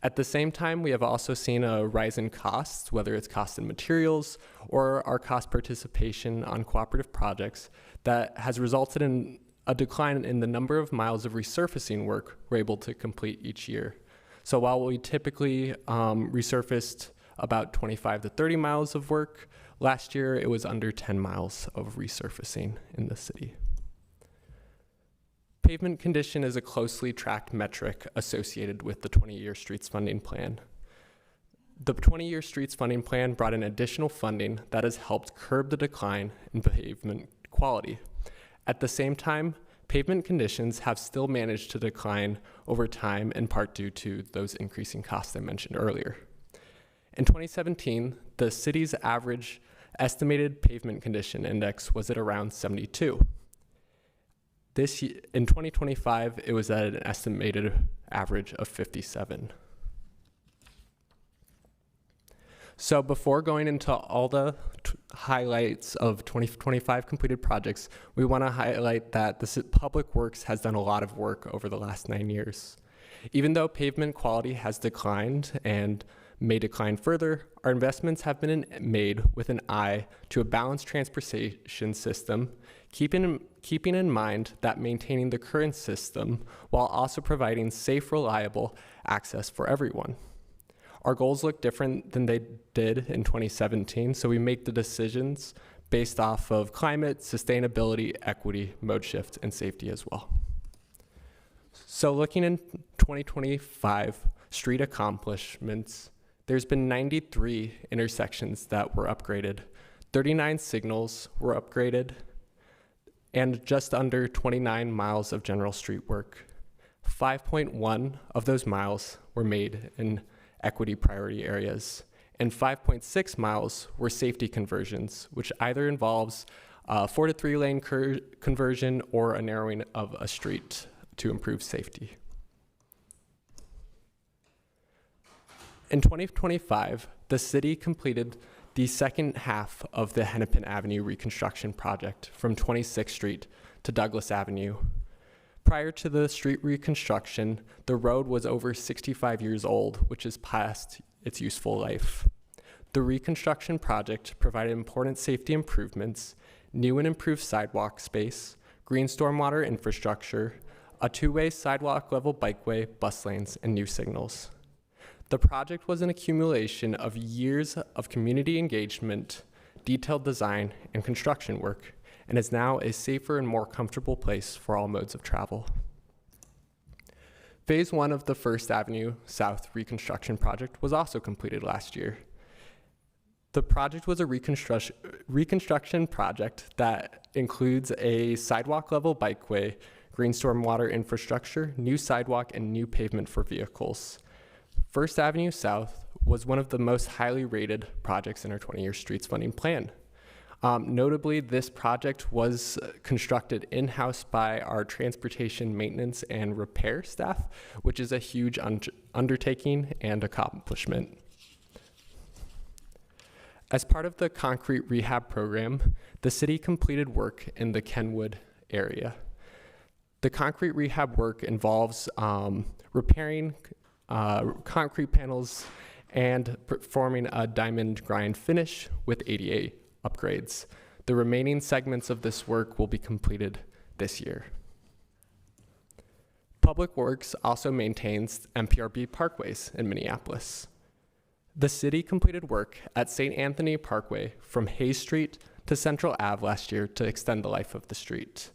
At the same time, we have also seen a rise in costs, whether it's cost in materials or our cost participation on cooperative projects, that has resulted in a decline in the number of miles of resurfacing work we're able to complete each year. So while we typically resurfaced about 25 to 30 miles of work, last year it was under 10 miles of resurfacing in the city. Pavement condition is a closely tracked metric associated with the 20-year streets funding plan. The 20-year streets funding plan brought in additional funding that has helped curb the decline in pavement quality. At the same time, pavement conditions have still managed to decline over time, in part due to those increasing costs I mentioned earlier. In 2017, the city's average estimated pavement condition index was at around 72. In 2025, it was at an estimated average of 57. So before going into all the highlights of 2025 completed projects, we want to highlight that the Public Works has done a lot of work over the last 9 years. Even though pavement quality has declined and may decline further, our investments have been made with an eye to a balanced transportation system, keeping in mind that maintaining the current system while also providing safe, reliable access for everyone. Our goals look different than they did in 2017, so we make the decisions based off of climate, sustainability, equity, mode shift, and safety as well. So looking in 2025 street accomplishments, there's been 93 intersections that were upgraded, 39 signals were upgraded, and just under 29 miles of general street work. 5.1 of those miles were made in equity priority areas, and 5.6 miles were safety conversions, which either involves a 4 to 3 lane conversion or a narrowing of a street to improve safety. In 2025, the city completed the second half of the Hennepin Avenue reconstruction project from 26th Street to Douglas Avenue. Prior to the street reconstruction, the road was over 65 years old, which is past its useful life. The reconstruction project provided important safety improvements, new and improved sidewalk space, green stormwater infrastructure, a 2-way sidewalk level bikeway, bus lanes, and new signals. The project was an accumulation of years of community engagement, detailed design, and construction work, and is now a safer and more comfortable place for all modes of travel. Phase 1 of the First Avenue South reconstruction project was also completed last year. The project was a reconstruction project that includes a sidewalk level bikeway, green stormwater infrastructure, new sidewalk, and new pavement for vehicles. First Avenue South was one of the most highly rated projects in our 20-year streets funding plan. Notably, this project was constructed in-house by our transportation maintenance and repair staff, which is a huge undertaking and accomplishment. As part of the concrete rehab program, the city completed work in the Kenwood area. The concrete rehab work involves repairing concrete panels and performing a diamond grind finish with ADA upgrades. The remaining segments of this work will be completed this year. Public Works also maintains MPRB parkways in Minneapolis. The city completed work at St. Anthony Parkway from Hayes Street to Central Ave last year to extend the life of the street.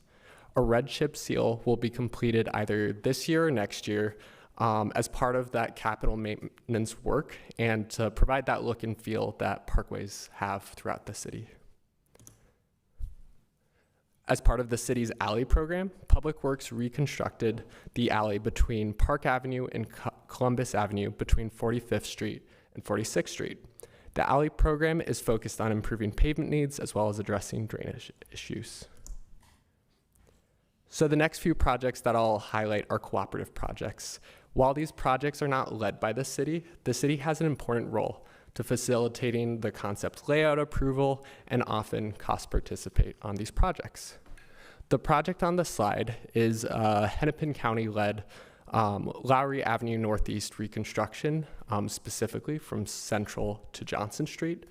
A red chip seal will be completed either this year or next year as part of that capital maintenance work and to provide that look and feel that parkways have throughout the city. As part of the city's alley program, Public Works reconstructed the alley between Park Avenue and Columbus Avenue between 45th Street and 46th Street. The alley program is focused on improving pavement needs as well as addressing drainage issues. So the next few projects that I'll highlight are cooperative projects. While these projects are not led by the city has an important role to facilitating the concept layout approval and often cost participate on these projects. The project on the slide is Hennepin County-led Lowry Avenue Northeast reconstruction, specifically from Central to Johnson Street.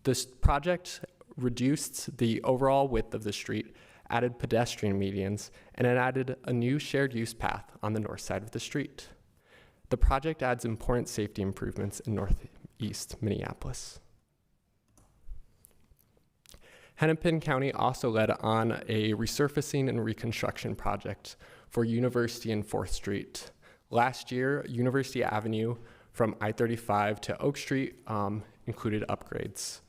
This project reduced the overall width of the street, added pedestrian medians, and it added a new shared use path on the north side of the street. The project adds important safety improvements in northeast Minneapolis. Hennepin County also led on a resurfacing and reconstruction project for University and 4th Street. Last year, University Avenue from I-35 to Oak Street included upgrades.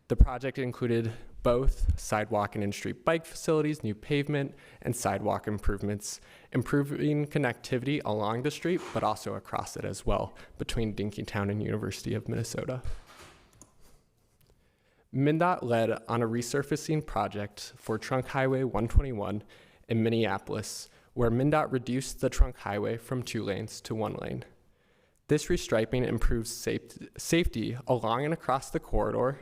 The project included both sidewalk and in-street bike facilities, new pavement, and sidewalk improvements, improving connectivity along the street, but also across it as well, between Dinkytown and University of Minnesota. MnDOT led on a resurfacing project for Trunk Highway 121 in Minneapolis, where MnDOT reduced the trunk highway from 2 lanes to 1 lane. This restriping improves safety along and across the corridor,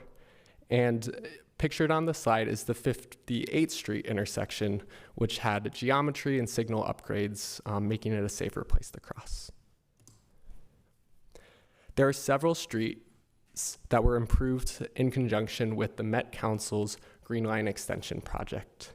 and pictured on the slide is the 58th Street intersection, which had geometry and signal upgrades, making it a safer place to cross. There are several streets that were improved in conjunction with the Met Council's Green Line Extension project.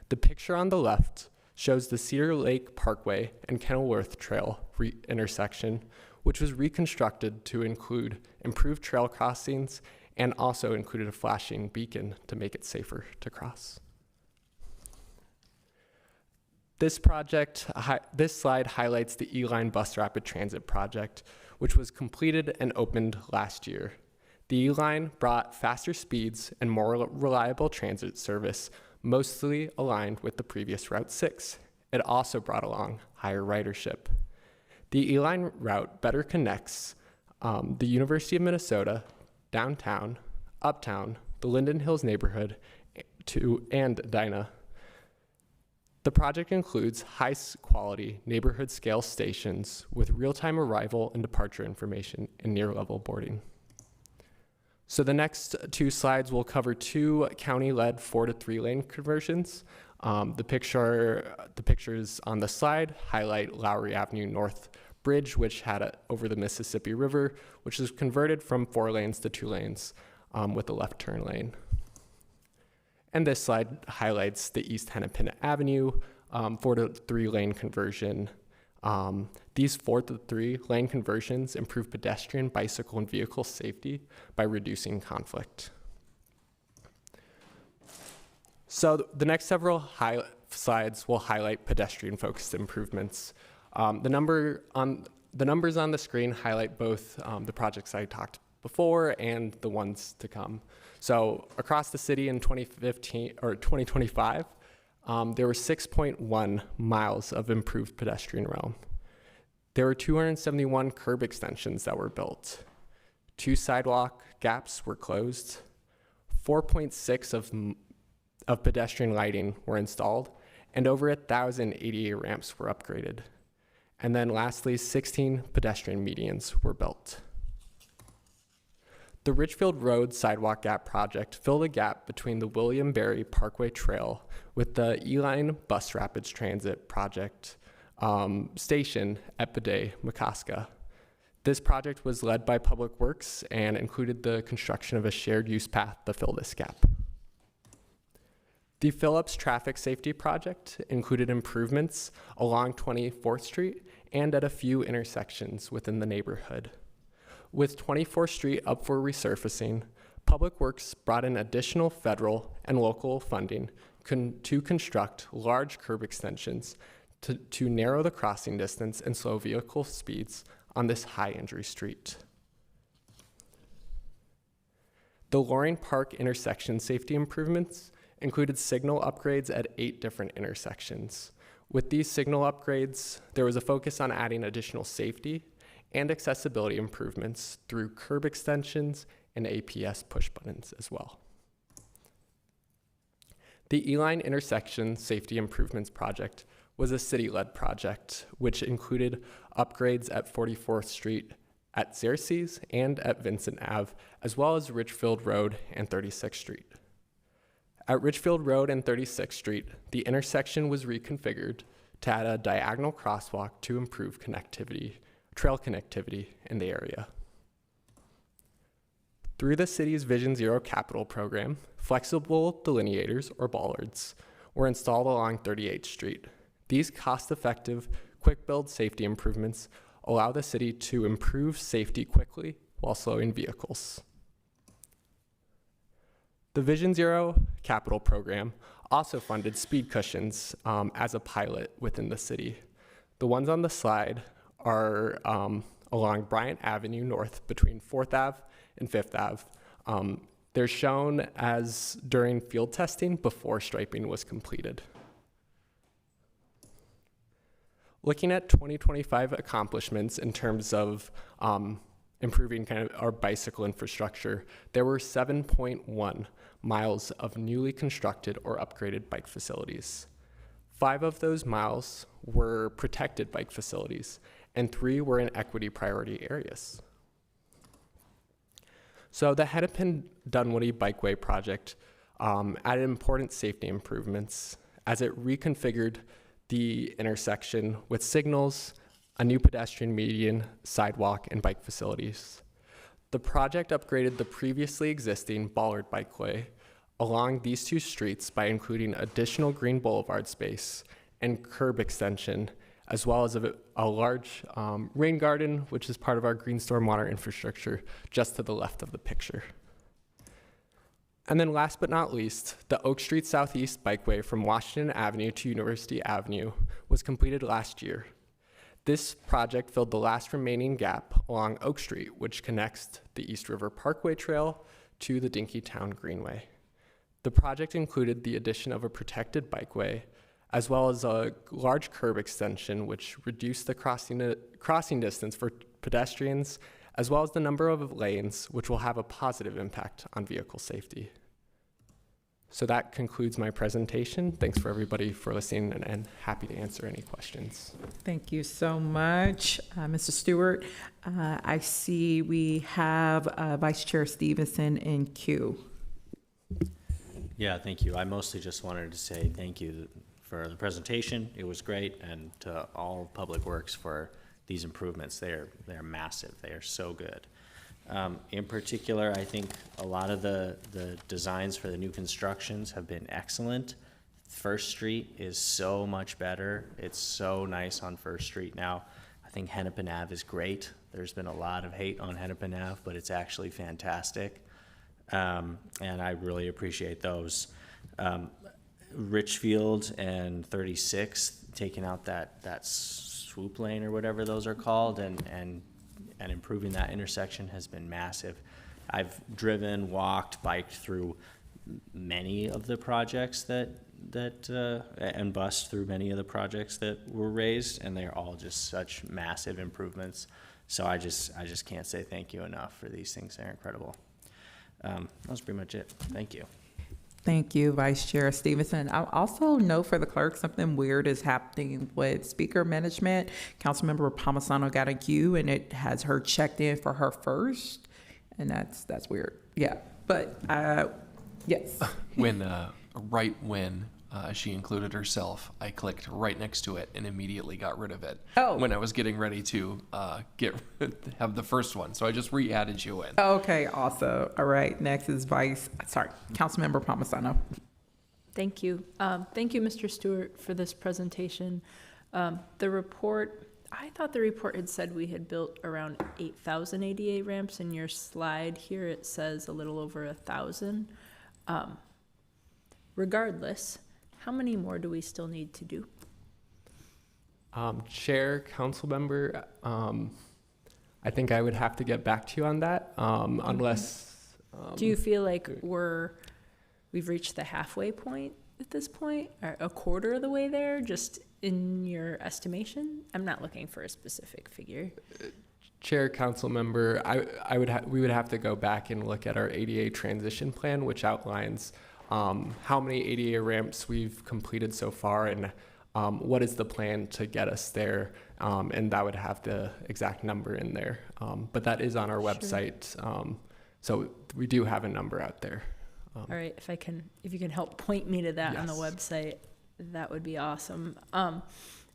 The picture on the left shows the Cedar Lake Parkway and Kenilworth Trail intersection, which was reconstructed to include improved trail crossings and also included a flashing beacon to make it safer to cross. This slide highlights the E-Line Bus Rapid Transit project, which was completed and opened last year. The E-Line brought faster speeds and more reliable transit service, mostly aligned with the previous Route 6. It also brought along higher ridership. The E-Line route better connects the University of Minnesota, downtown, uptown, the Linden Hills neighborhood, and Edina. The project includes high-quality neighborhood-scale stations with real-time arrival and departure information and near-level boarding. So the next 2 slides will cover 2 county-led 4 to 3 lane conversions. The pictures on the slide highlight Lowry Avenue North Bridge, which had over the Mississippi River, which was converted from 4 lanes to 2 lanes with a left turn lane. And this slide highlights the East Hennepin Avenue 4 to 3 lane conversion. These 4 to 3 lane conversions improve pedestrian, bicycle, and vehicle safety by reducing conflict. So the next several slides will highlight pedestrian-focused improvements. The numbers on the screen highlight both the projects I talked before and the ones to come. So across the city in 2025, there were 6.1 miles of improved pedestrian realm. There were 271 curb extensions that were built. 2 sidewalk gaps were closed. 4.6 of pedestrian lighting were installed, and over 1,000 ADA ramps were upgraded. And then lastly, 16 pedestrian medians were built. The Richfield Road Sidewalk Gap project filled a gap between the William Berry Parkway Trail with the E-Line Bus Rapids Transit project station at Bidet, Makaska. This project was led by Public Works and included the construction of a shared use path to fill this gap. The Phillips Traffic Safety Project included improvements along 24th Street and at a few intersections within the neighborhood. With 24th Street up for resurfacing, Public Works brought in additional federal and local funding to construct large curb extensions to narrow the crossing distance and slow vehicle speeds on this high injury street. The Loring Park intersection safety improvements included signal upgrades at 8 different intersections. With these signal upgrades, there was a focus on adding additional safety and accessibility improvements through curb extensions and APS push buttons as well. The E-Line Intersection Safety Improvements Project was a city-led project, which included upgrades at 44th Street, at Xerxes, and at Vincent Ave, as well as Richfield Road and 36th Street. At Richfield Road and 36th Street, the intersection was reconfigured to add a diagonal crosswalk to improve trail connectivity in the area. Through the city's Vision Zero capital program, flexible delineators, or bollards, were installed along 38th Street. These cost-effective, quick-build safety improvements allow the city to improve safety quickly while slowing vehicles. The Vision Zero capital program also funded speed cushions as a pilot within the city. The ones on the slide are along Bryant Avenue North between 4th Ave and 5th Ave. They're shown as during field testing before striping was completed. Looking at 2025 accomplishments in terms of improving kind of our bicycle infrastructure, there were 7.1 miles of newly constructed or upgraded bike facilities. 5 of those miles were protected bike facilities, and 3 were in equity priority areas. So the Hennepin Dunwoody Bikeway project added important safety improvements as it reconfigured the intersection with signals, a new pedestrian median, sidewalk, and bike facilities. The project upgraded the previously existing Ballard Bikeway along these 2 streets by including additional green boulevard space and curb extension, as well as a large rain garden, which is part of our green stormwater infrastructure, just to the left of the picture. And then last but not least, the Oak Street Southeast Bikeway from Washington Avenue to University Avenue was completed last year. This project filled the last remaining gap along Oak Street, which connects the East River Parkway Trail to the Dinkytown Greenway. The project included the addition of a protected bikeway, as well as a large curb extension, which reduced the crossing distance for pedestrians, as well as the number of lanes, which will have a positive impact on vehicle safety. So that concludes my presentation. Thanks for everybody for listening, and happy to answer any questions. Thank you so much, Mr. Stewart. I see we have Vice Chair Stevenson in queue. Yeah, thank you. I mostly just wanted to say thank you for the presentation. It was great, and to all Public Works for these improvements. They're massive. They are so good. In particular, I think a lot of the designs for the new constructions have been excellent. First Street is so much better. It's so nice on First Street now. I think Hennepin Ave is great. There's been a lot of hate on Hennepin Ave, but it's actually fantastic. And I really appreciate those. Richfield and 36, taking out that swoop lane or whatever those are called, and improving that intersection has been massive. I've driven, walked, biked through many of the projects and bused through many of the projects that were raised, and they're all just such massive improvements. So I just can't say thank you enough for these things. They're incredible. That was pretty much it. Thank you. Thank you, Vice Chair Stevenson. I also know for the clerk, something weird is happening with speaker management. Councilmember Palmisano got a queue, and it has her checked in for her first. and that's weird. Yeah, but yes. Right when she included herself, I clicked right next to it and immediately got rid of it. Oh. When I was getting ready to have the first one, so I just re-added you in. Okay, awesome. All right, next is Councilmember Palmisano. Thank you. Thank you, Mr. Stewart, for this presentation. The report, I thought the report had said we had built around 8,000 ADA ramps. In your slide here, it says a little over 1,000. Regardless, how many more do we still need to do? Chair, council member, I think I would have to get back to you on that, unless. Do you feel like we've reached the halfway point at this point, or a quarter of the way there, just in your estimation? I'm not looking for a specific figure. Chair, council member, we would have to go back and look at our ADA transition plan, which outlines how many ADA ramps we've completed so far and what is the plan to get us there. And that would have the exact number in there. But that is on our website. So we do have a number out there. All right, if you can help point me to that on the Yes. website, that would be awesome.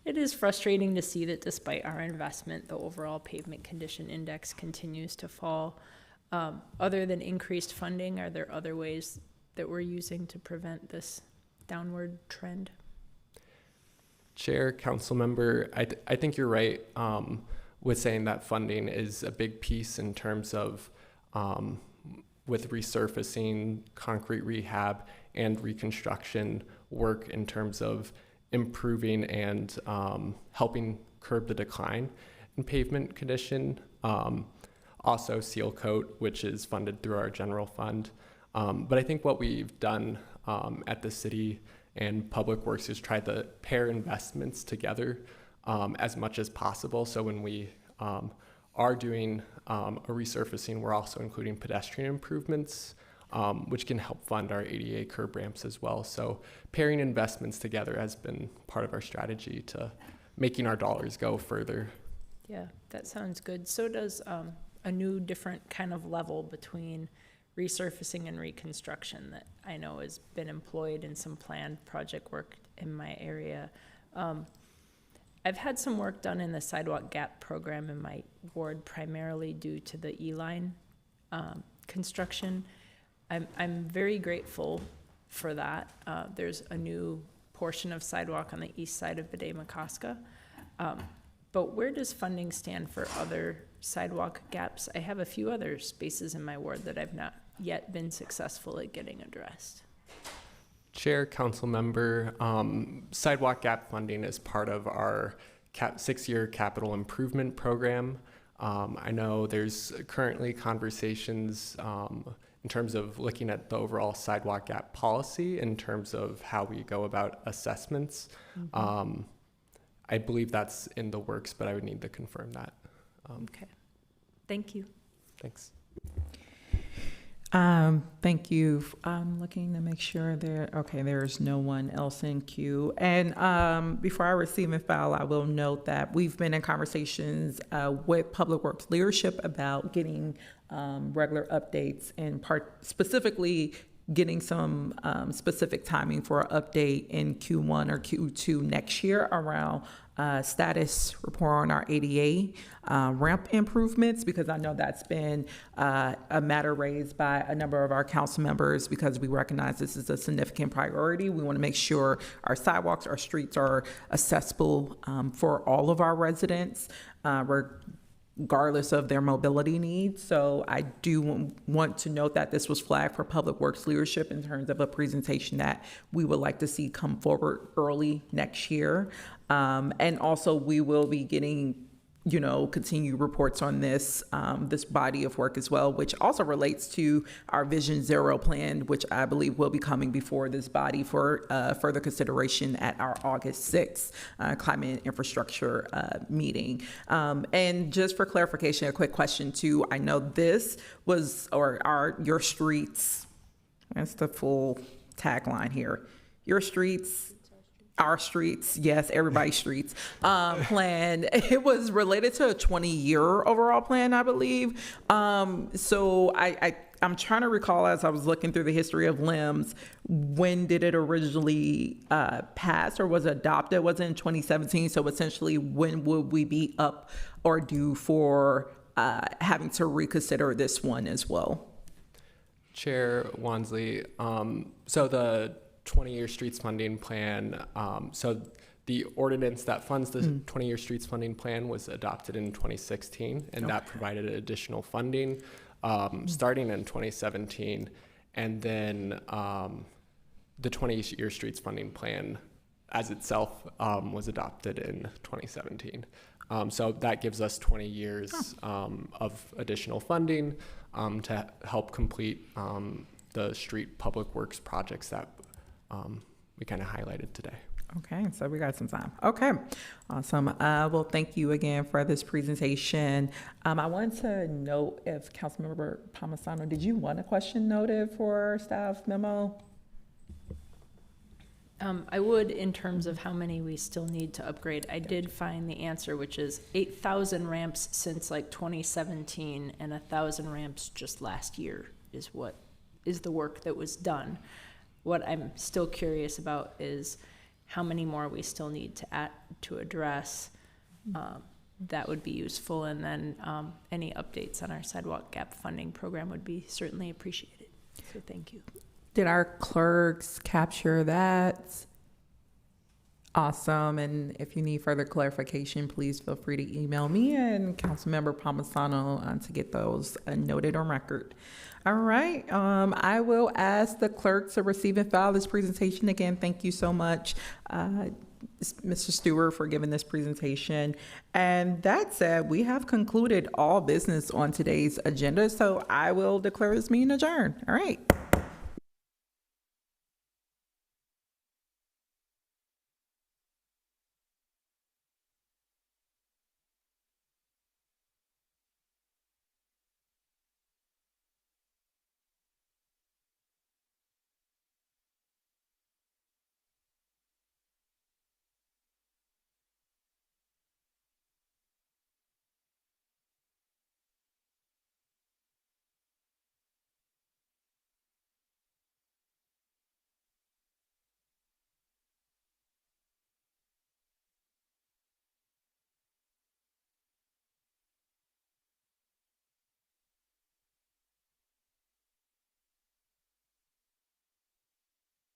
It is frustrating to see that despite our investment, the overall pavement condition index continues to fall. Other than increased funding, are there other ways that we're using to prevent this downward trend? Chair, council member, I think you're right with saying that funding is a big piece in terms of with resurfacing, concrete rehab, and reconstruction work in terms of improving and helping curb the decline in pavement condition. Also seal coat, which is funded through our general fund. But I think what we've done at the city and Public Works is try to pair investments together as much as possible. So when we are doing a resurfacing, we're also including pedestrian improvements, which can help fund our ADA curb ramps as well. So pairing investments together has been part of our strategy to making our dollars go further. Yeah, that sounds good. So does a new different kind of level between resurfacing and reconstruction that I know has been employed in some planned project work in my area. I've had some work done in the sidewalk gap program in my ward, primarily due to the E-line construction. I'm very grateful for that. There's a new portion of sidewalk on the east side of Bede-Macoska. But where does funding stand for other sidewalk gaps? I have a few other spaces in my ward that I've not yet been successful at getting addressed. Chair, council member, sidewalk gap funding is part of our 6-year capital improvement program. I know there's currently conversations in terms of looking at the overall sidewalk gap policy in terms of how we go about assessments. Mm-hmm. I believe that's in the works, but I would need to confirm that. Okay. Thank you. Thanks. Thank you. I'm looking to make sure there's no one else in queue. And before I receive and file, I will note that we've been in conversations with Public Works leadership about getting regular updates and specifically getting some specific timing for an update in Q1 or Q2 next year around status report on our ADA ramp improvements, because I know that's been a matter raised by a number of our council members because we recognize this is a significant priority. We want to make sure our sidewalks, our streets are accessible for all of our residents, regardless of their mobility needs. So I do want to note that this was flagged for Public Works leadership in terms of a presentation that we would like to see come forward early next year. And also we will be getting continued reports on this body of work as well, which also relates to our Vision Zero plan, which I believe will be coming before this body for further consideration at our August 6th climate infrastructure meeting. And just for clarification, a quick question too. I know this was, your streets, that's the full tagline here. Your streets our streets, yes, everybody's streets, plan. It was related to a 20-year overall plan, I believe. So I'm trying to recall, as I was looking through the history of LIMS, when did it originally pass or was adopted? Was it in 2017? So essentially, when would we be up or due for having to reconsider this one as well? Chair Wansley, so the 20-year streets funding plan, so the ordinance that funds the 20-year streets funding plan was adopted in 2016, and that provided additional funding starting in 2017, and then the 20-year streets funding plan as itself was adopted in 2017. So that gives us 20 years of additional funding to help complete the street public works projects that we kind of highlighted today. Okay, so we got some time. Okay, awesome. Well, thank you again for this presentation. I wanted to note if Councilmember Palmisano, did you want a question noted for staff memo? I would, in terms of how many we still need to upgrade. I did find the answer, which is 8,000 ramps since like 2017 and 1,000 ramps just last year is what is the work that was done. What I'm still curious about is how many more we still need to add to address. That would be useful. And then any updates on our sidewalk gap funding program would be certainly appreciated. So thank you. Did our clerks capture that? Awesome. And if you need further clarification, please feel free to email me and Councilmember Palmisano to get those noted on record. All right. I will ask the clerk to receive and file this presentation. Again, thank you so much, Mr. Stewart, for giving this presentation. And that said, we have concluded all business on today's agenda, so I will declare this meeting adjourned. All right.